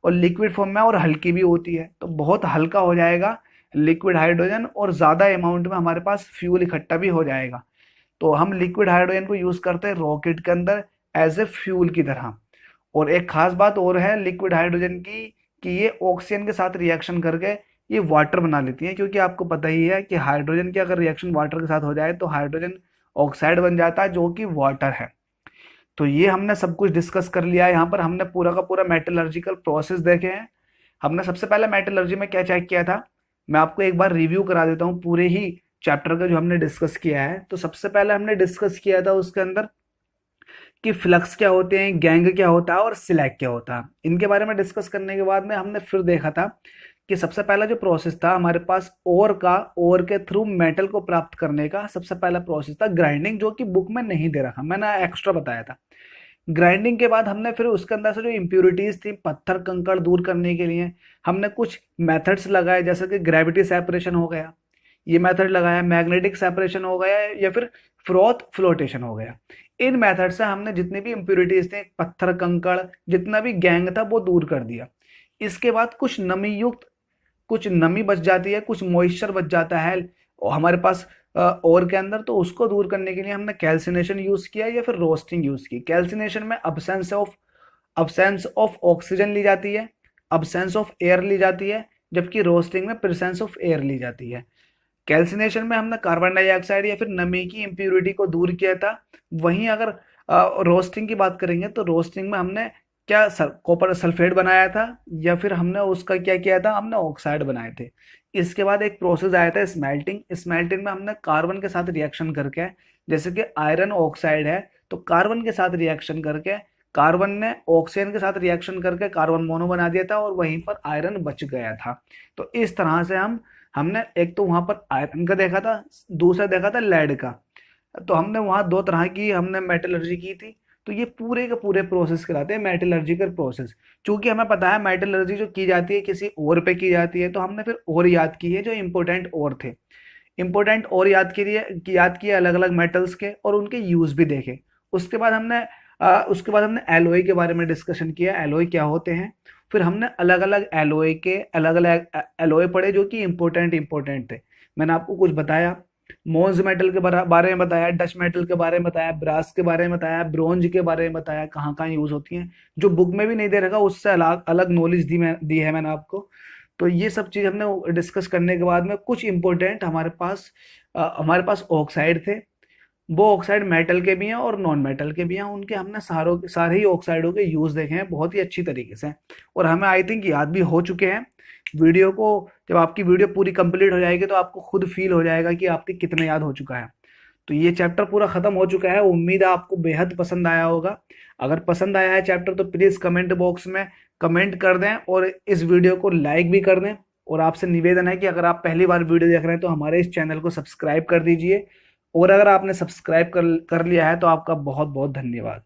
और लिक्विड फॉर्म में और हल्की भी होती है, तो बहुत हल्का हो जाएगा लिक्विड हाइड्रोजन और ज़्यादा अमाउंट में हमारे पास फ्यूल इकट्ठा भी हो जाएगा। तो हम लिक्विड हाइड्रोजन को यूज़ करते हैं रॉकेट के अंदर एज ए फ्यूल की तरह। और एक खास बात और है लिक्विड हाइड्रोजन की कि ये ऑक्सीजन के साथ रिएक्शन करके ये वाटर बना लेती है, क्योंकि आपको पता ही है कि हाइड्रोजन की अगर रिएक्शन वाटर के साथ हो जाए तो हाइड्रोजन ऑक्साइड बन जाता है जो कि वाटर है। तो ये हमने सब कुछ डिस्कस कर लिया है। यहाँ पर हमने पूरा का पूरा मेटलर्जिकल प्रोसेस देखे हैं। हमने सबसे पहले मेटलर्जी में क्या चेक किया था, मैं आपको एक बार रिव्यू करा देता हूँ पूरे ही चैप्टर का जो हमने डिस्कस किया है। तो सबसे पहले हमने डिस्कस किया था उसके अंदर कि फ्लक्स क्या होते हैं, गैंग क्या होता है और सिलैक क्या होता है। इनके बारे में डिस्कस करने के बाद में हमने फिर देखा था कि सबसे पहला जो प्रोसेस था हमारे पास ओर के थ्रू मेटल को प्राप्त करने का सबसे पहला प्रोसेस था ग्राइंडिंग, जो कि बुक में नहीं दे रखा, मैंने एक्स्ट्रा बताया था। ग्राइंडिंग के बाद हमने फिर उसके अंदर से जो इम्प्योरिटीज थी पत्थर कंकड़ दूर करने के लिए हमने कुछ मेथड्स लगाए, जैसे कि ग्रेविटी सेपरेशन हो गया, ये मेथड लगाया, मैग्नेटिक सेपरेशन हो गया, या फिर फ्रोथ फ्लोटेशन हो गया। इन मेथड से हमने जितनी भी इम्प्योरिटीज थे पत्थर कंकड़ जितना भी गैंग था वो दूर कर दिया। इसके बाद कुछ नमी बच जाती है, कुछ मॉइस्चर बच जाता है और हमारे पास ओर के अंदर, तो उसको दूर करने के लिए हमने कैल्सिनेशन यूज किया या फिर रोस्टिंग यूज की। कैल्सिनेशन में अब्सेंस ऑफ ऑक्सीजन ली जाती है, अब्सेंस ऑफ एयर ली जाती है, जबकि रोस्टिंग में प्रेजेंस ऑफ एयर ली जाती है। कैल्सिनेशन में हमने कार्बन डाइऑक्साइड या फिर नमी की इम्प्यूरिटी को दूर किया था। वहीं अगर रोस्टिंग की बात करेंगे तो रोस्टिंग में हमने क्या कॉपर सल्फेट बनाया था या फिर हमने उसका क्या किया था, हमने ऑक्साइड बनाए थे। इसके बाद एक प्रोसेस आया था स्मेल्टिंग। स्मेल्टिंग में हमने कार्बन के साथ रिएक्शन करके, जैसे कि आयरन ऑक्साइड है तो कार्बन के साथ रिएक्शन करके कार्बन ने ऑक्सीजन के साथ रिएक्शन करके कार्बन मोनो बना दिया था और वहीं पर आयरन बच गया था। तो इस तरह से हमने एक तो वहां पर आयरन का देखा था, दूसरा देखा था लेड का। तो हमने वहां दो तरह की हमने मेटलर्जी की थी। तो ये पूरे के पूरे प्रोसेस कहलाते हैं मेटलर्जिकल प्रोसेस। चूंकि हमें पता है मेटलर्जी जो की जाती है किसी और पे की जाती है, तो हमने फिर और याद की है जो इंपॉर्टेंट और थे। इंपॉर्टेंट और याद किए अलग अलग मेटल्स के और उनके यूज भी देखे। उसके बाद हमने एलोय के बारे में डिस्कशन किया, एलोय क्या होते हैं। फिर हमने अलग अलग एलोय पढ़े जो कि इंपॉर्टेंट थे। मैंने आपको कुछ बताया, मोन्स मेटल के बारे में बताया, डच मेटल के बारे में बताया, ब्रास के बारे में बताया, ब्रोंज के बारे में बताया, कहाँ कहाँ यूज होती हैं, जो बुक में भी नहीं दे रखा उससे अलग अलग नॉलेज दी है मैंने आपको। तो ये सब चीज हमने डिस्कस करने के बाद में कुछ इंपॉर्टेंट हमारे पास ऑक्साइड थे। वो ऑक्साइड मेटल के भी हैं और नॉन मेटल के भी हैं, उनके हमने सारे ही ऑक्साइडों के यूज देखे हैं बहुत ही अच्छी तरीके से, और हमें आई थिंक याद भी हो चुके हैं। वीडियो को जब आपकी वीडियो पूरी कंप्लीट हो जाएगी तो आपको खुद फील हो जाएगा कि आपके कितने याद हो चुका है। तो ये चैप्टर पूरा खत्म हो चुका है, उम्मीद है आपको बेहद पसंद आया होगा। अगर पसंद आया है चैप्टर तो प्लीज कमेंट बॉक्स में कमेंट कर दें और इस वीडियो को लाइक भी कर दें। और आपसे निवेदन है कि अगर आप पहली बार वीडियो देख रहे हैं तो हमारे इस चैनल को सब्सक्राइब कर दीजिए, और अगर आपने सब्सक्राइब कर लिया है तो आपका बहुत बहुत धन्यवाद।